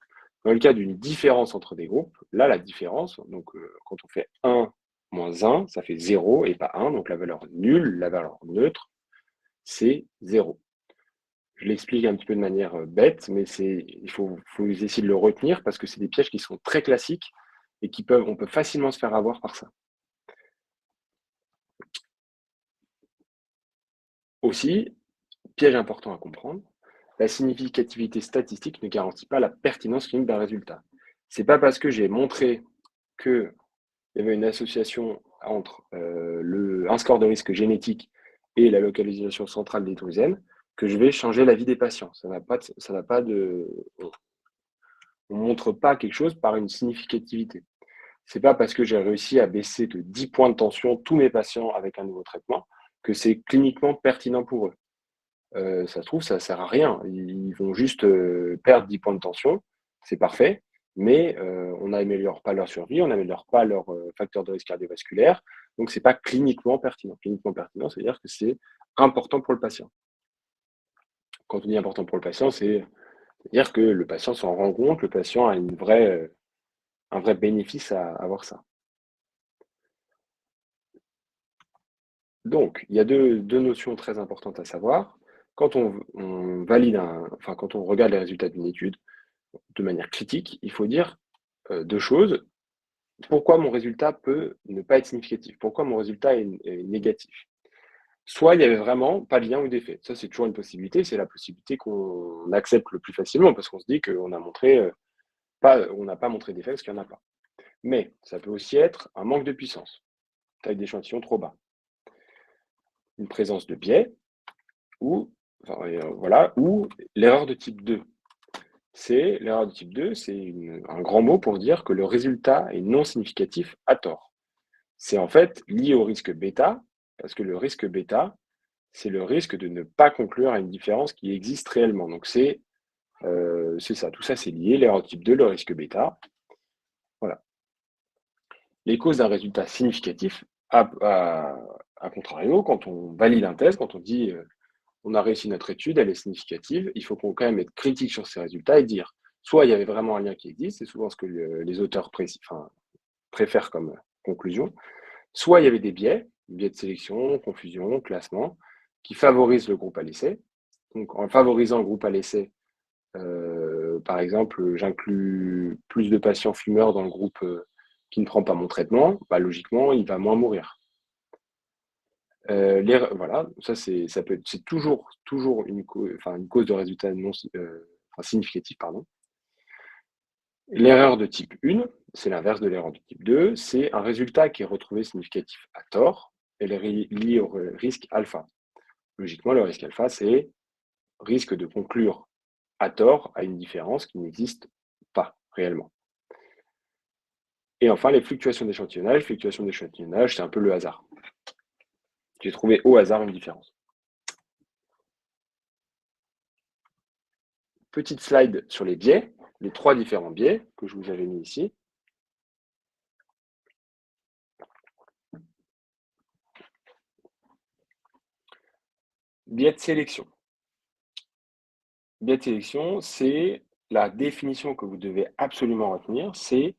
Dans le cas d'une différence entre des groupes, là la différence, donc quand on fait 1 moins 1, ça fait 0 et pas 1, donc la valeur nulle, la valeur neutre, c'est 0. Je l'explique un petit peu de manière bête, mais il faut essayer de le retenir parce que c'est des pièges qui sont très classiques et on peut facilement se faire avoir par ça. Aussi, piège important à comprendre, la significativité statistique ne garantit pas la pertinence clinique d'un résultat. C'est pas parce que j'ai montré qu'il y avait une association entre un score de risque génétique et la localisation centrale des drusènes que je vais changer la vie des patients. Ça n'a pas de. On ne montre pas quelque chose par une significativité. C'est pas parce que j'ai réussi à baisser de 10 points de tension tous mes patients avec un nouveau traitement que c'est cliniquement pertinent pour eux. Ça se trouve, ça ne sert à rien. Ils vont juste perdre 10 points de tension, c'est parfait, mais on n'améliore pas leur survie, on n'améliore pas leur facteur de risque cardiovasculaire, donc ce n'est pas cliniquement pertinent. Cliniquement pertinent, c'est-à-dire que c'est important pour le patient. Quand on dit important pour le patient, c'est-à-dire que le patient s'en rend compte, le patient a un vrai bénéfice à avoir ça. Donc, il y a deux notions très importantes à savoir. Quand on valide quand on regarde les résultats d'une étude, de manière critique, il faut dire deux choses. Pourquoi mon résultat peut ne pas être significatif? Pourquoi mon résultat est négatif? Soit il n'y avait vraiment pas de lien ou d'effet. Ça, c'est toujours une possibilité. C'est la possibilité qu'on accepte le plus facilement parce qu'on se dit qu'on a on n'a pas montré d'effet parce qu'il n'y en a pas. Mais ça peut aussi être un manque de puissance, taille d'échantillon trop bas, une présence de biais ou l'erreur de type 2. L'erreur de type 2, c'est un grand mot pour dire que le résultat est non significatif à tort. C'est en fait lié au risque bêta, parce que le risque bêta, c'est le risque de ne pas conclure à une différence qui existe réellement. Donc c'est ça, tout ça c'est lié, l'erreur de type 2, le risque bêta. Voilà. Les causes d'un résultat significatif, à contrario, quand on valide un test, quand on dit on a réussi notre étude, elle est significative, il faut quand même être critique sur ces résultats et dire soit il y avait vraiment un lien qui existe, c'est souvent ce que les auteurs préfèrent comme conclusion, soit il y avait des biais de sélection, confusion, classement, qui favorisent le groupe à l'essai. Donc en favorisant le groupe à l'essai, par exemple, j'inclus plus de patients fumeurs dans le groupe qui ne prend pas mon traitement, bah, logiquement, il va moins mourir. Voilà, c'est toujours une cause de résultat significatif, pardon. L'erreur de type 1, c'est l'inverse de l'erreur de type 2, c'est un résultat qui est retrouvé significatif à tort, elle est liée au risque alpha. Logiquement, le risque alpha, c'est risque de conclure à tort à une différence qui n'existe pas réellement. Et enfin, les fluctuations d'échantillonnage. Fluctuations d'échantillonnage, c'est un peu le hasard. J'ai trouvé au hasard une différence. Petite slide sur les biais, les 3 différents biais que je vous avais mis ici. Biais de sélection. Biais de sélection, c'est la définition que vous devez absolument retenir, c'est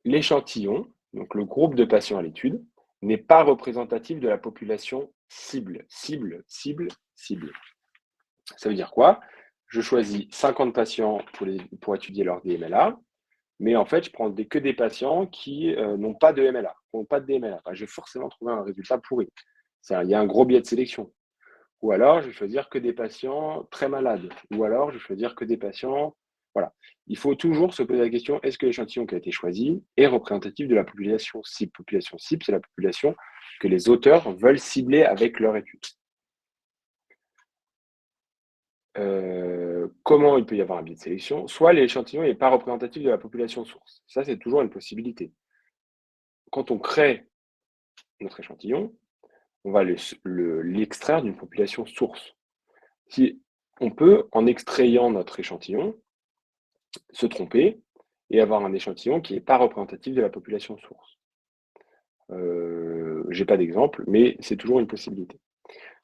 l'échantillon, donc le groupe de patients à l'étude, n'est pas représentatif de la population cible. Cible, cible, cible. Ça veut dire quoi? Je choisis 50 patients pour étudier leur DMLA, mais en fait, je prends que des patients qui n'ont pas de MLA, n'ont pas de DMLA. Enfin, je vais forcément trouver un résultat pourri. Il y a un gros biais de sélection. Ou alors, je vais choisir que des patients très malades. Ou alors, je vais choisir que des patients. Voilà. Il faut toujours se poser la question, est-ce que l'échantillon qui a été choisi est représentatif de la population cible? Population cible, c'est la population que les auteurs veulent cibler avec leur étude. Comment il peut y avoir un biais de sélection? Soit l'échantillon n'est pas représentatif de la population source. Ça, c'est toujours une possibilité. Quand on crée notre échantillon, on va l'extraire d'une population source. Si on peut, en extrayant notre échantillon, se tromper et avoir un échantillon qui n'est pas représentatif de la population source. J'ai pas d'exemple, mais c'est toujours une possibilité.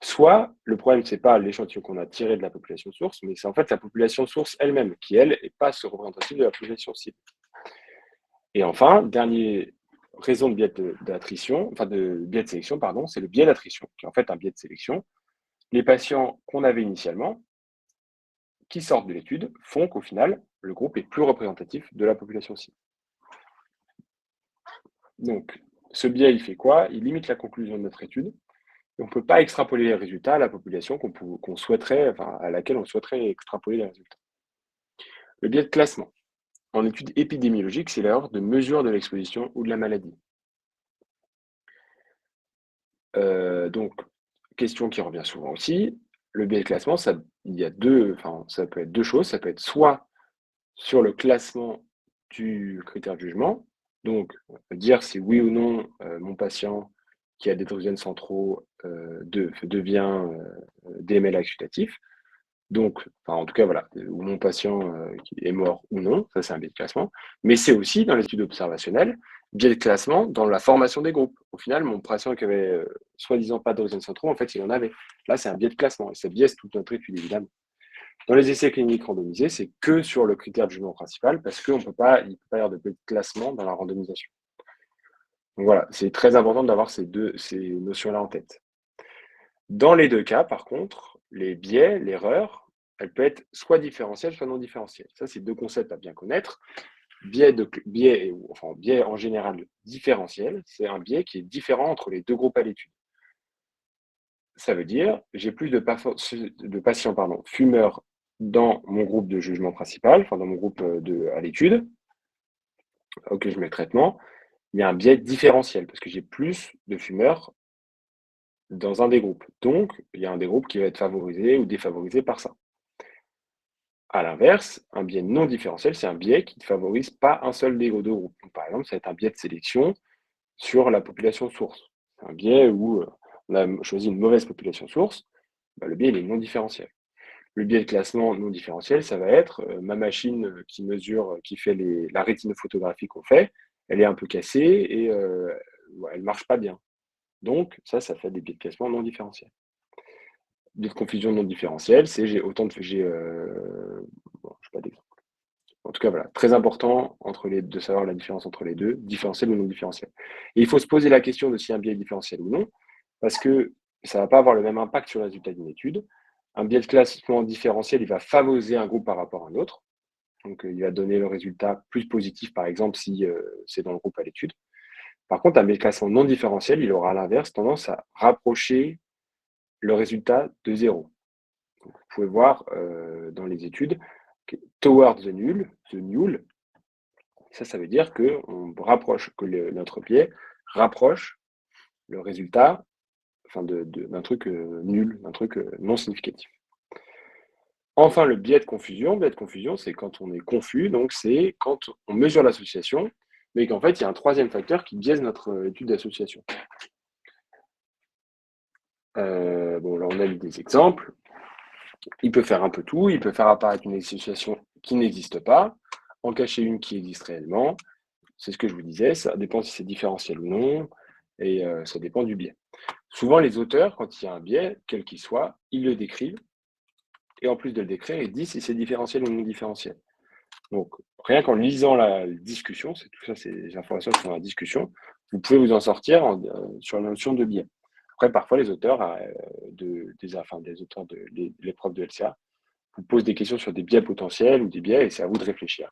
Soit le problème, c'est pas l'échantillon qu'on a tiré de la population source, mais c'est en fait la population source elle-même qui, elle, n'est pas représentative de la population cible. Et enfin, dernière raison de biais d'attrition, enfin de biais de sélection, pardon, c'est le biais d'attrition, qui est en fait un biais de sélection. Les patients qu'on avait initialement, qui sortent de l'étude, font qu'au final, le groupe est plus représentatif de la population cible. Donc, ce biais, il fait quoi? Il limite la conclusion de notre étude. On ne peut pas extrapoler les résultats à la population qu'on souhaiterait, enfin, à laquelle on souhaiterait extrapoler les résultats. Le biais de classement. En étude épidémiologique, c'est l'erreur de mesure de l'exposition ou de la maladie. Donc, question qui revient souvent aussi, le biais de classement, ça peut être deux choses. Ça peut être soit sur le classement du critère de jugement, donc dire si oui ou non mon patient qui a des drogènes centraux devient DMLA exudatif. Donc, enfin, en tout cas, voilà, où mon patient qui est mort ou non, ça c'est un biais de classement. Mais c'est aussi dans l'étude observationnelle, biais de classement dans la formation des groupes. Au final, mon patient qui avait soi-disant pas de drogènes centraux, en fait, il en avait. Là, c'est un biais de classement et ça biaise toute notre étude, évidemment. Dans les essais cliniques randomisés, c'est que sur le critère de jugement principal parce qu'il ne peut pas y avoir de classement dans la randomisation. Donc voilà, c'est très important d'avoir ces notions-là en tête. Dans les deux cas, par contre, les biais, l'erreur, elle peut être soit différentielle, soit non différentielle. Ça, c'est deux concepts à bien connaître. Biais en général différentiel, c'est un biais qui est différent entre les deux groupes à l'étude. Ça veut dire, j'ai plus de patients fumeurs dans mon groupe de jugement principal, enfin dans mon groupe à l'étude, auquel je mets le traitement, il y a un biais différentiel parce que j'ai plus de fumeurs dans un des groupes. Donc, il y a un des groupes qui va être favorisé ou défavorisé par ça. À l'inverse, un biais non différentiel, c'est un biais qui ne favorise pas un seul des deux groupes. Donc, par exemple, ça va être un biais de sélection sur la population source. C'est un biais où on a choisi une mauvaise population source, le biais il est non différentiel. Le biais de classement non différentiel, ça va être ma machine qui mesure, qui fait la rétinophotographie qu'on fait, elle est un peu cassée et elle ne marche pas bien. Donc, ça fait des biais de classement non différentiels. Biais de confusion non différentielle, c'est j'ai autant de. Je sais pas d'exemple. En tout cas, voilà, très important de savoir la différence entre les deux, différentiel ou non différentiel. Et il faut se poser la question de si un biais est différentiel ou non, parce que ça ne va pas avoir le même impact sur le résultat d'une étude. Un biais de classement différentiel, il va favoriser un groupe par rapport à un autre. Donc, il va donner le résultat plus positif, par exemple, si c'est dans le groupe à l'étude. Par contre, un biais de classement non différentiel, il aura à l'inverse tendance à rapprocher le résultat de zéro. Donc, vous pouvez voir dans les études, towards the null, ça veut dire que notre biais rapproche le résultat d'un truc nul, d'un truc non significatif. Enfin, le biais de confusion. Biais de confusion, c'est quand on est confus, donc c'est quand on mesure l'association, mais qu'en fait, il y a un troisième facteur qui biaise notre étude d'association. Là, on a eu des exemples. Il peut faire un peu tout. Il peut faire apparaître une association qui n'existe pas, en cacher une qui existe réellement. C'est ce que je vous disais. Ça dépend si c'est différentiel ou non. et ça dépend du biais. Souvent, les auteurs, quand il y a un biais, quel qu'il soit, ils le décrivent et en plus de le décrire, ils disent si c'est différentiel ou non différentiel. Donc, rien qu'en lisant la discussion, c'est tout ça, c'est les informations qui sont dans la discussion, vous pouvez vous en sortir sur la notion de biais. Après, parfois, les auteurs, des auteurs de l'épreuve de LCA vous posent des questions sur des biais potentiels ou des biais, et c'est à vous de réfléchir.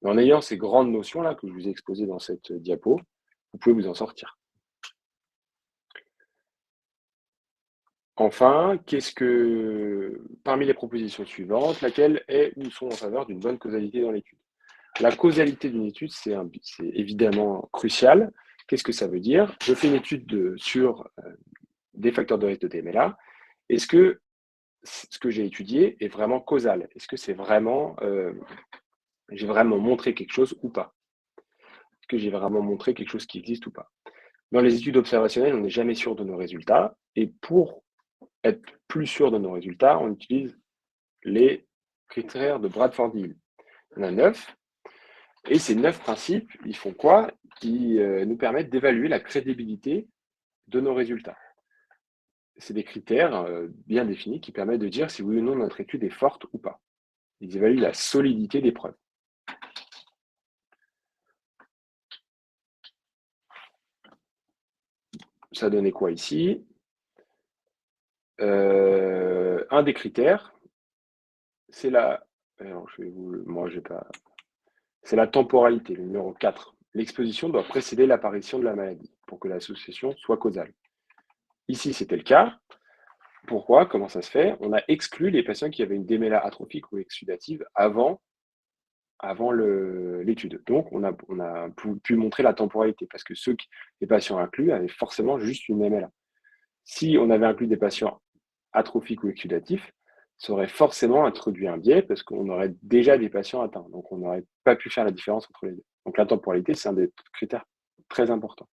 Mais en ayant ces grandes notions-là que je vous ai exposées dans cette diapo, vous pouvez vous en sortir. Enfin, parmi les propositions suivantes, laquelle est ou sont en faveur d'une bonne causalité dans l'étude? La causalité d'une étude, c'est évidemment crucial. Qu'est-ce que ça veut dire? Je fais une étude sur des facteurs de risque de TMLA. Est-ce que ce que j'ai étudié est vraiment causal? Est-ce que j'ai vraiment montré quelque chose ou pas? Est-ce que j'ai vraiment montré quelque chose qui existe ou pas? Dans les études observationnelles, on n'est jamais sûr de nos résultats. Et pour être plus sûr de nos résultats, on utilise les critères de Bradford-Hill. Il y en a 9. Et ces 9 principes, ils font quoi? Ils nous permettent d'évaluer la crédibilité de nos résultats. C'est des critères bien définis qui permettent de dire si oui ou non notre étude est forte ou pas. Ils évaluent la solidité des preuves. Ça donnait quoi ici? Un des critères, c'est la... Alors, c'est la temporalité, le numéro 4. L'exposition doit précéder l'apparition de la maladie pour que l'association soit causale. Ici, c'était le cas. Pourquoi? Comment ça se fait? On a exclu les patients qui avaient une démêla atrophique ou exsudative avant l'étude. Donc, on a pu montrer la temporalité parce que les patients inclus avaient forcément juste une démêla. Si on avait inclus des patients atrophiques ou exsudatifs, ça aurait forcément introduit un biais parce qu'on aurait déjà des patients atteints. Donc, on n'aurait pas pu faire la différence entre les deux. Donc, la temporalité, c'est un des critères très importants.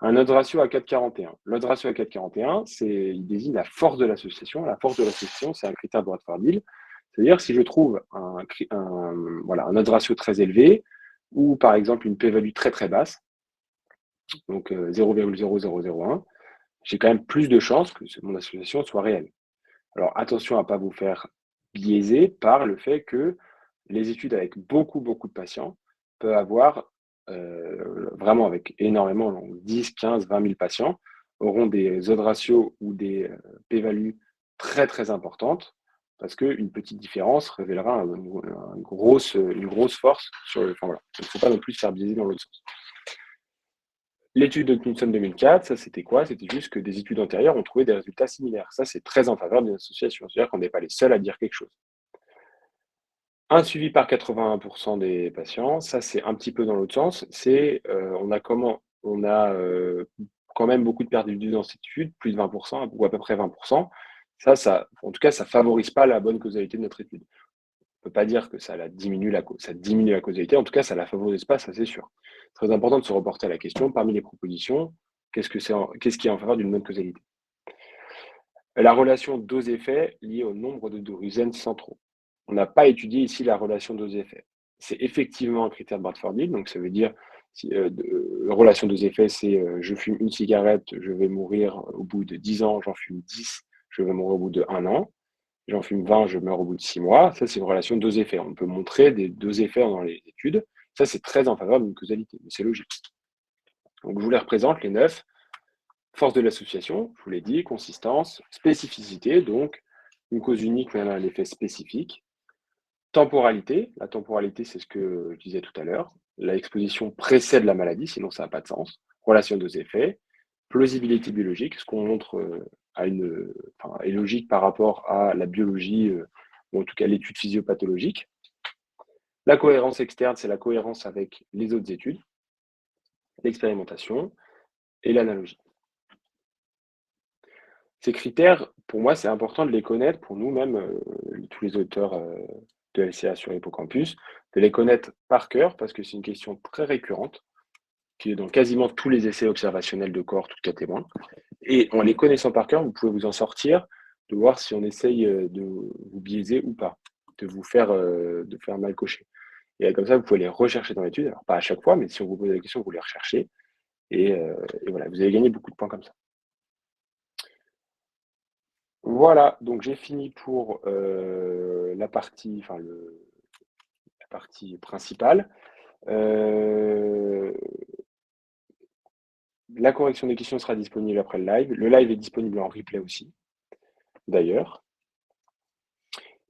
Un odds ratio à 4,41. L'odds ratio à 4,41, il désigne la force de l'association. La force de l'association, c'est un critère de Bradford-Hill. C'est-à-dire si je trouve un odds ratio très élevé ou par exemple une p-value très très basse, donc 0,0001, j'ai quand même plus de chances que mon association soit réelle. Alors attention à ne pas vous faire biaiser par le fait que les études avec beaucoup de patients peuvent avoir vraiment avec énormément, 10, 15, 20 000 patients, auront des odds ratios ou des p-values très très importantes parce qu'une petite différence révélera une grosse force sur le. Enfin, voilà. Il ne faut pas non plus se faire biaiser dans l'autre sens. L'étude de Knudson 2004, ça c'était quoi? C'était juste que des études antérieures ont trouvé des résultats similaires. Ça, c'est très en faveur d'une association. C'est-à-dire qu'on n'est pas les seuls à dire quelque chose. Un suivi par 81% des patients, ça c'est un petit peu dans l'autre sens. On a quand même beaucoup de perdus dans cette étude, plus de 20% ou à peu près 20%. En tout cas, ça favorise pas la bonne causalité de notre étude. On peut pas dire que ça diminue la causalité. En tout cas, ça la favorise pas, ça c'est sûr. Très important de se reporter à la question parmi les propositions. Qu'est-ce qui est en faveur d'une bonne causalité? La relation dose-effet liée au nombre de Doruzen centraux. On n'a pas étudié ici la relation dose-effet. C'est effectivement un critère de Bradford-Hill, donc ça veut dire relation dose-effet, c'est je fume une cigarette, je vais mourir au bout de 10 ans, j'en fume 10, je vais mourir au bout de 1 an, j'en fume 20, je meurs au bout de 6 mois. Ça, c'est une relation dose-effet. On peut montrer des dose-effets dans les études. Ça, c'est très en faveur d'une causalité, mais c'est logique. Donc, je vous les représente, les 9. Force de l'association, je vous l'ai dit, consistance, spécificité, donc une cause unique mais un effet spécifique. Temporalité, la temporalité, c'est ce que je disais tout à l'heure. L'exposition précède la maladie, sinon ça n'a pas de sens. Relation deux effets. Plausibilité biologique, ce qu'on montre est logique par rapport à la biologie, ou en tout cas l'étude physiopathologique. La cohérence externe, c'est la cohérence avec les autres études, l'expérimentation et l'analogie. Ces critères, pour moi, c'est important de les connaître pour nous-mêmes, tous les auteurs de LCA sur Hippocampus, de les connaître par cœur parce que c'est une question très récurrente qui est dans quasiment tous les essais observationnels de cohorte tout cas témoin. Et en les connaissant par cœur, vous pouvez vous en sortir, de voir si on essaye de vous biaiser ou pas, de faire mal cocher. Et comme ça, vous pouvez les rechercher dans l'étude. Alors, pas à chaque fois, mais si on vous pose la question, vous les recherchez. Et voilà, vous avez gagné beaucoup de points comme ça. Voilà, donc j'ai fini pour la partie principale. La correction des questions sera disponible après le live. Le live est disponible en replay aussi, d'ailleurs.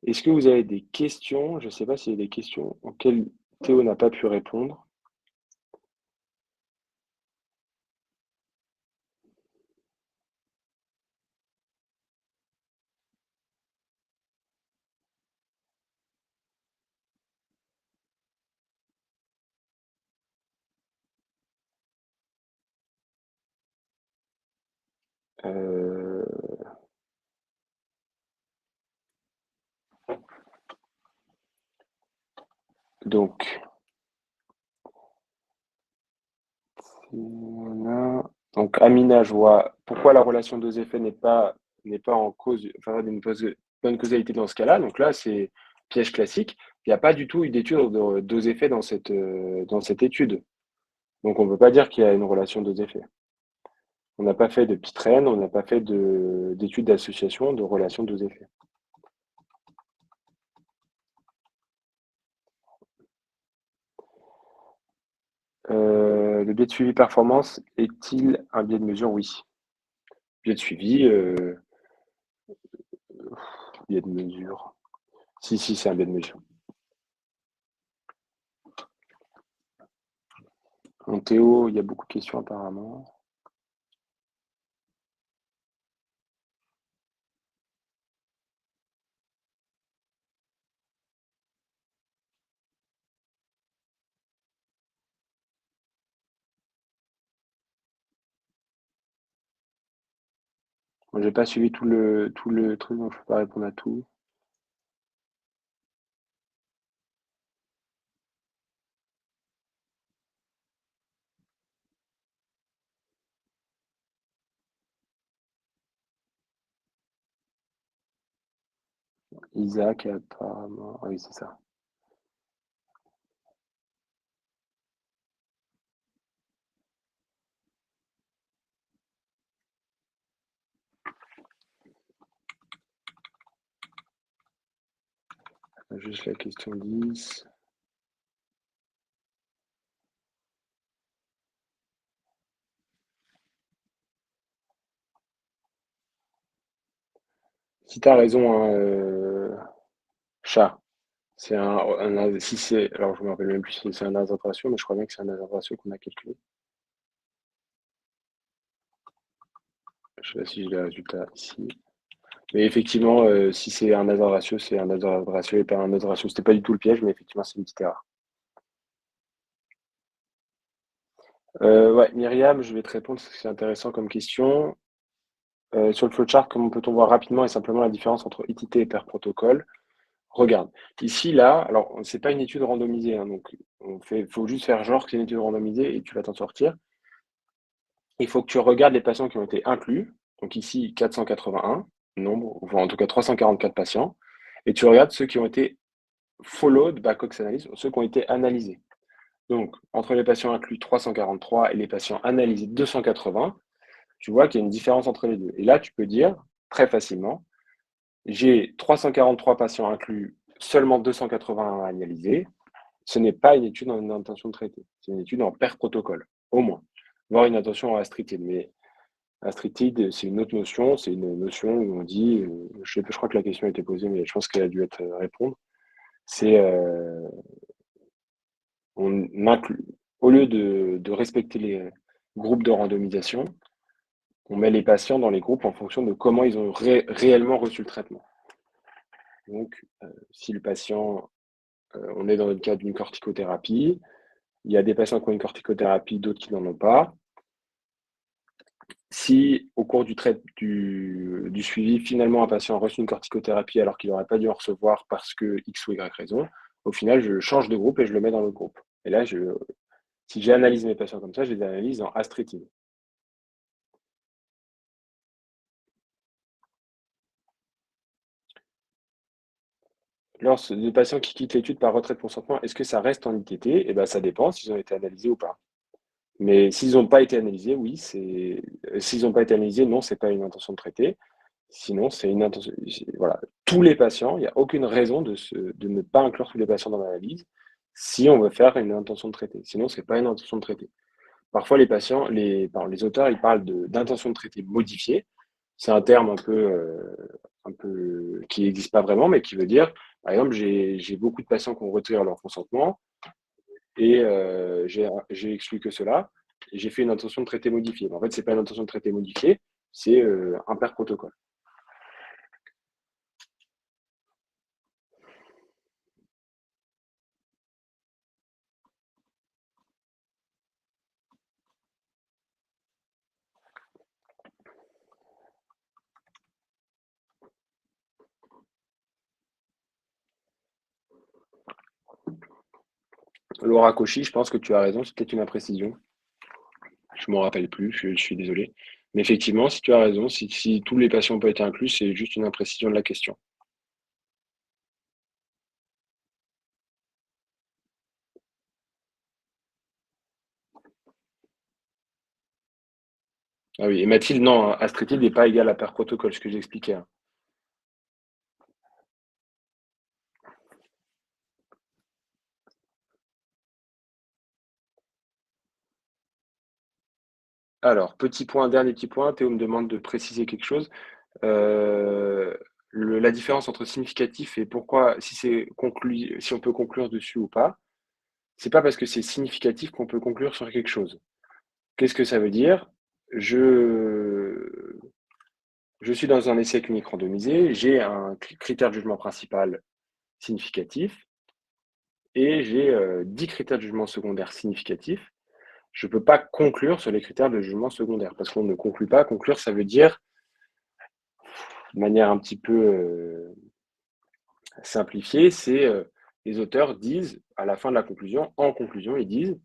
Est-ce que vous avez des questions? Je ne sais pas s'il y a des questions auxquelles Théo n'a pas pu répondre. Euh, donc, voilà. Donc, Amina, je vois pourquoi la relation dose-effet n'est pas en cause, enfin, pas une causalité dans ce cas-là. Donc là, c'est piège classique. Il n'y a pas du tout eu d'étude de dose-effet dans cette étude. Donc, on ne peut pas dire qu'il y a une relation dose-effet. On n'a pas fait de Pitren, on n'a pas fait d'études d'association de relation dose-effet. Le biais de suivi performance est-il un biais de mesure? Oui. Biais de suivi, biais de mesure. Si, c'est un biais de mesure. En Théo, il y a beaucoup de questions apparemment. Moi, j'ai pas suivi tout le truc, donc je peux pas répondre à tout. Isaac, apparemment. Ah oui, c'est ça. Juste la question 10. Si tu as raison, hein, chat, si c'est, alors je me rappelle même plus si c'est un hazard ratio, mais je crois bien que c'est un hazard ratio qu'on a calculé. Je sais pas si j'ai les résultats ici. Mais effectivement, si c'est un hazard ratio, c'est un hazard ratio et pas un odds ratio. C'était pas du tout le piège, mais effectivement, c'est une petite erreur. Ouais, Myriam, je vais te répondre, parce que c'est intéressant comme question. Sur le flowchart, comment peut-on voir rapidement et simplement la différence entre ITT et pair protocole? Regarde, ici, là, alors, c'est pas une étude randomisée, hein, donc faut juste faire genre que c'est une étude randomisée et tu vas t'en sortir. Il faut que tu regardes les patients qui ont été inclus. Donc ici, 481 nombre, ou en tout cas 344 patients. Et tu regardes ceux qui ont été followed by Cox Analysis, ceux qui ont été analysés. Donc, entre les patients inclus 343 et les patients analysés 280, tu vois qu'il y a une différence entre les deux. Et là, tu peux dire très facilement, j'ai 343 patients inclus, seulement 280 analysés. Ce n'est pas une étude en intention de traiter. C'est une étude en pair protocole, au moins. Voire une intention en restricted. Mais restricted, c'est une autre notion. C'est une notion où on dit, je crois que la question a été posée, mais je pense qu'elle a dû être répondre. C'est on inclut, au lieu de respecter les groupes de randomisation, on met les patients dans les groupes en fonction de comment ils ont réellement reçu le traitement. Donc, si le patient, on est dans le cadre d'une corticothérapie, il y a des patients qui ont une corticothérapie, d'autres qui n'en ont pas. Si au cours du suivi, finalement, un patient a reçu une corticothérapie alors qu'il n'aurait pas dû en recevoir parce que X ou Y raison, au final, je change de groupe et je le mets dans l'autre groupe. Et là, si j'analyse mes patients comme ça, je les analyse en astrétine. Lorsque les patients qui quittent l'étude par retrait de consentement, est-ce que ça reste en ITT? Eh ben, ça dépend s'ils ont été analysés ou pas. Mais s'ils n'ont pas été analysés, oui, s'ils n'ont pas été analysés, non, c'est pas une intention de traiter. Sinon, c'est une intention. Voilà, tous les patients, il n'y a aucune raison de ne pas inclure tous les patients dans l'analyse si on veut faire une intention de traiter. Sinon, c'est pas une intention de traiter. Parfois, pardon, les auteurs, ils parlent d'intention de traiter modifiée. C'est un terme un peu qui n'existe pas vraiment, mais qui veut dire, par exemple, j'ai beaucoup de patients qui ont retiré leur consentement et j'ai exclu que cela. Et j'ai fait une intention de traiter modifiée. Mais en fait, c'est pas une intention de traiter modifiée, c'est un pair protocole. Laura Cauchy, je pense que tu as raison, c'est peut-être une imprécision. Je ne m'en rappelle plus, je suis désolé. Mais effectivement, si tu as raison, si tous les patients n'ont pas été inclus, c'est juste une imprécision de la question. Ah oui, et Mathilde, non, Astrid n'est pas égal à pair protocole, ce que j'expliquais, hein. Alors, dernier petit point, Théo me demande de préciser quelque chose. Euh, la différence entre significatif et pourquoi, si on peut conclure dessus ou pas, c'est pas parce que c'est significatif qu'on peut conclure sur quelque chose. Qu'est-ce que ça veut dire? Je, je suis dans un essai clinique randomisé, j'ai un critère de jugement principal significatif et j'ai 10 critères de jugement secondaire significatifs. Je ne peux pas conclure sur les critères de jugement secondaire parce qu'on ne conclut pas. Conclure, ça veut dire, de manière un petit peu simplifiée, c'est les auteurs disent, à la fin de la conclusion, en conclusion, ils disent,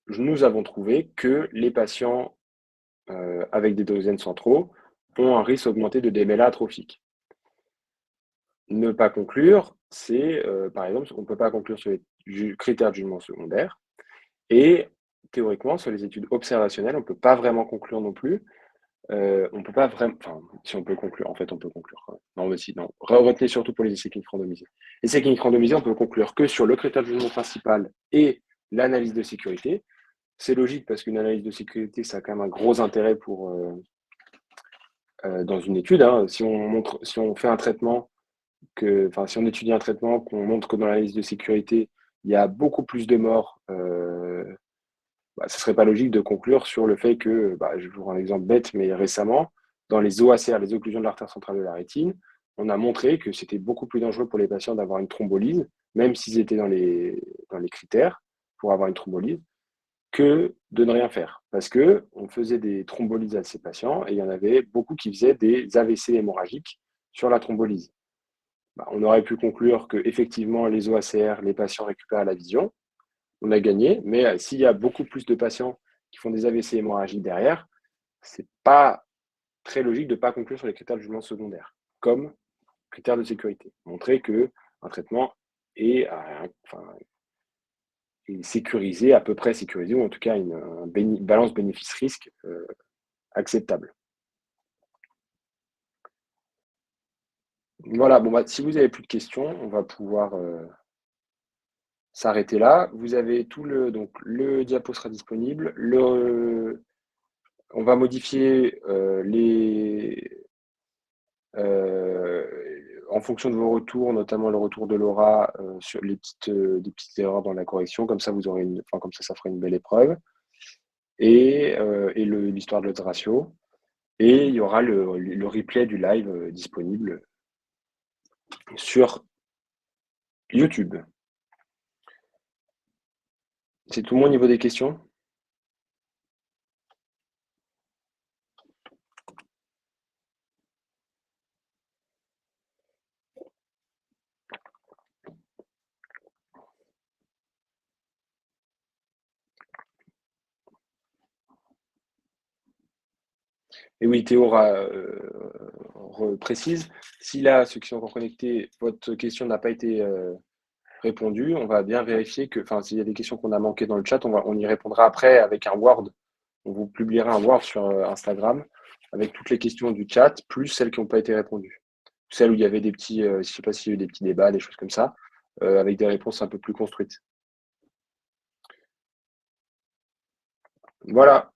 nous avons trouvé que les patients avec des dosènes centraux ont un risque augmenté de DMLA atrophique. Ne pas conclure, c'est, par exemple, on ne peut pas conclure sur les critères de jugement secondaire. Et théoriquement, sur les études observationnelles, on ne peut pas vraiment conclure non plus. On peut pas vraiment, enfin, si on peut conclure, en fait, on peut conclure quand même. Non, mais si, non. Retenez surtout pour les essais cliniques randomisés. Les essais cliniques randomisés, on peut conclure que sur le critère de jugement principal et l'analyse de sécurité. C'est logique parce qu'une analyse de sécurité, ça a quand même un gros intérêt dans une étude, hein. Si on fait un traitement si on étudie un traitement, qu'on montre que dans l'analyse de sécurité, il y a beaucoup plus de morts, ce serait pas logique de conclure sur le fait que, je vous prends un exemple bête, mais récemment, dans les OACR, les occlusions de l'artère centrale de la rétine, on a montré que c'était beaucoup plus dangereux pour les patients d'avoir une thrombolyse, même s'ils étaient dans les critères pour avoir une thrombolyse, que de ne rien faire. Parce que on faisait des thrombolyses à ces patients et il y en avait beaucoup qui faisaient des AVC hémorragiques sur la thrombolyse. On aurait pu conclure que effectivement les OACR, les patients récupèrent la vision, on a gagné, mais s'il y a beaucoup plus de patients qui font des AVC hémorragiques derrière, c'est pas très logique de ne pas conclure sur les critères de jugement secondaire, comme critères de sécurité. Montrer que un traitement est, est sécurisé, à peu près sécurisé, ou en tout cas une balance bénéfice-risque acceptable. Voilà, bon, si vous n'avez plus de questions, on va pouvoir s'arrêter là. Vous avez donc le diapo sera disponible. On va modifier en fonction de vos retours, notamment le retour de Laura sur des petites erreurs dans la correction. Comme ça, comme ça fera une belle épreuve. Et l'histoire de l'autre ratio. Et il y aura le replay du live disponible sur YouTube. C'est tout mon niveau des questions. Et oui, Théo précise, si là, ceux qui sont encore connectés, votre question n'a pas été répondues. On va bien vérifier que, enfin, s'il y a des questions qu'on a manquées dans le chat, on y répondra après avec un Word. On vous publiera un Word sur Instagram avec toutes les questions du chat, plus celles qui n'ont pas été répondues. Celles où il y avait des petits, je ne sais pas s'il y a eu des petits débats, des choses comme ça, avec des réponses un peu plus construites. Voilà.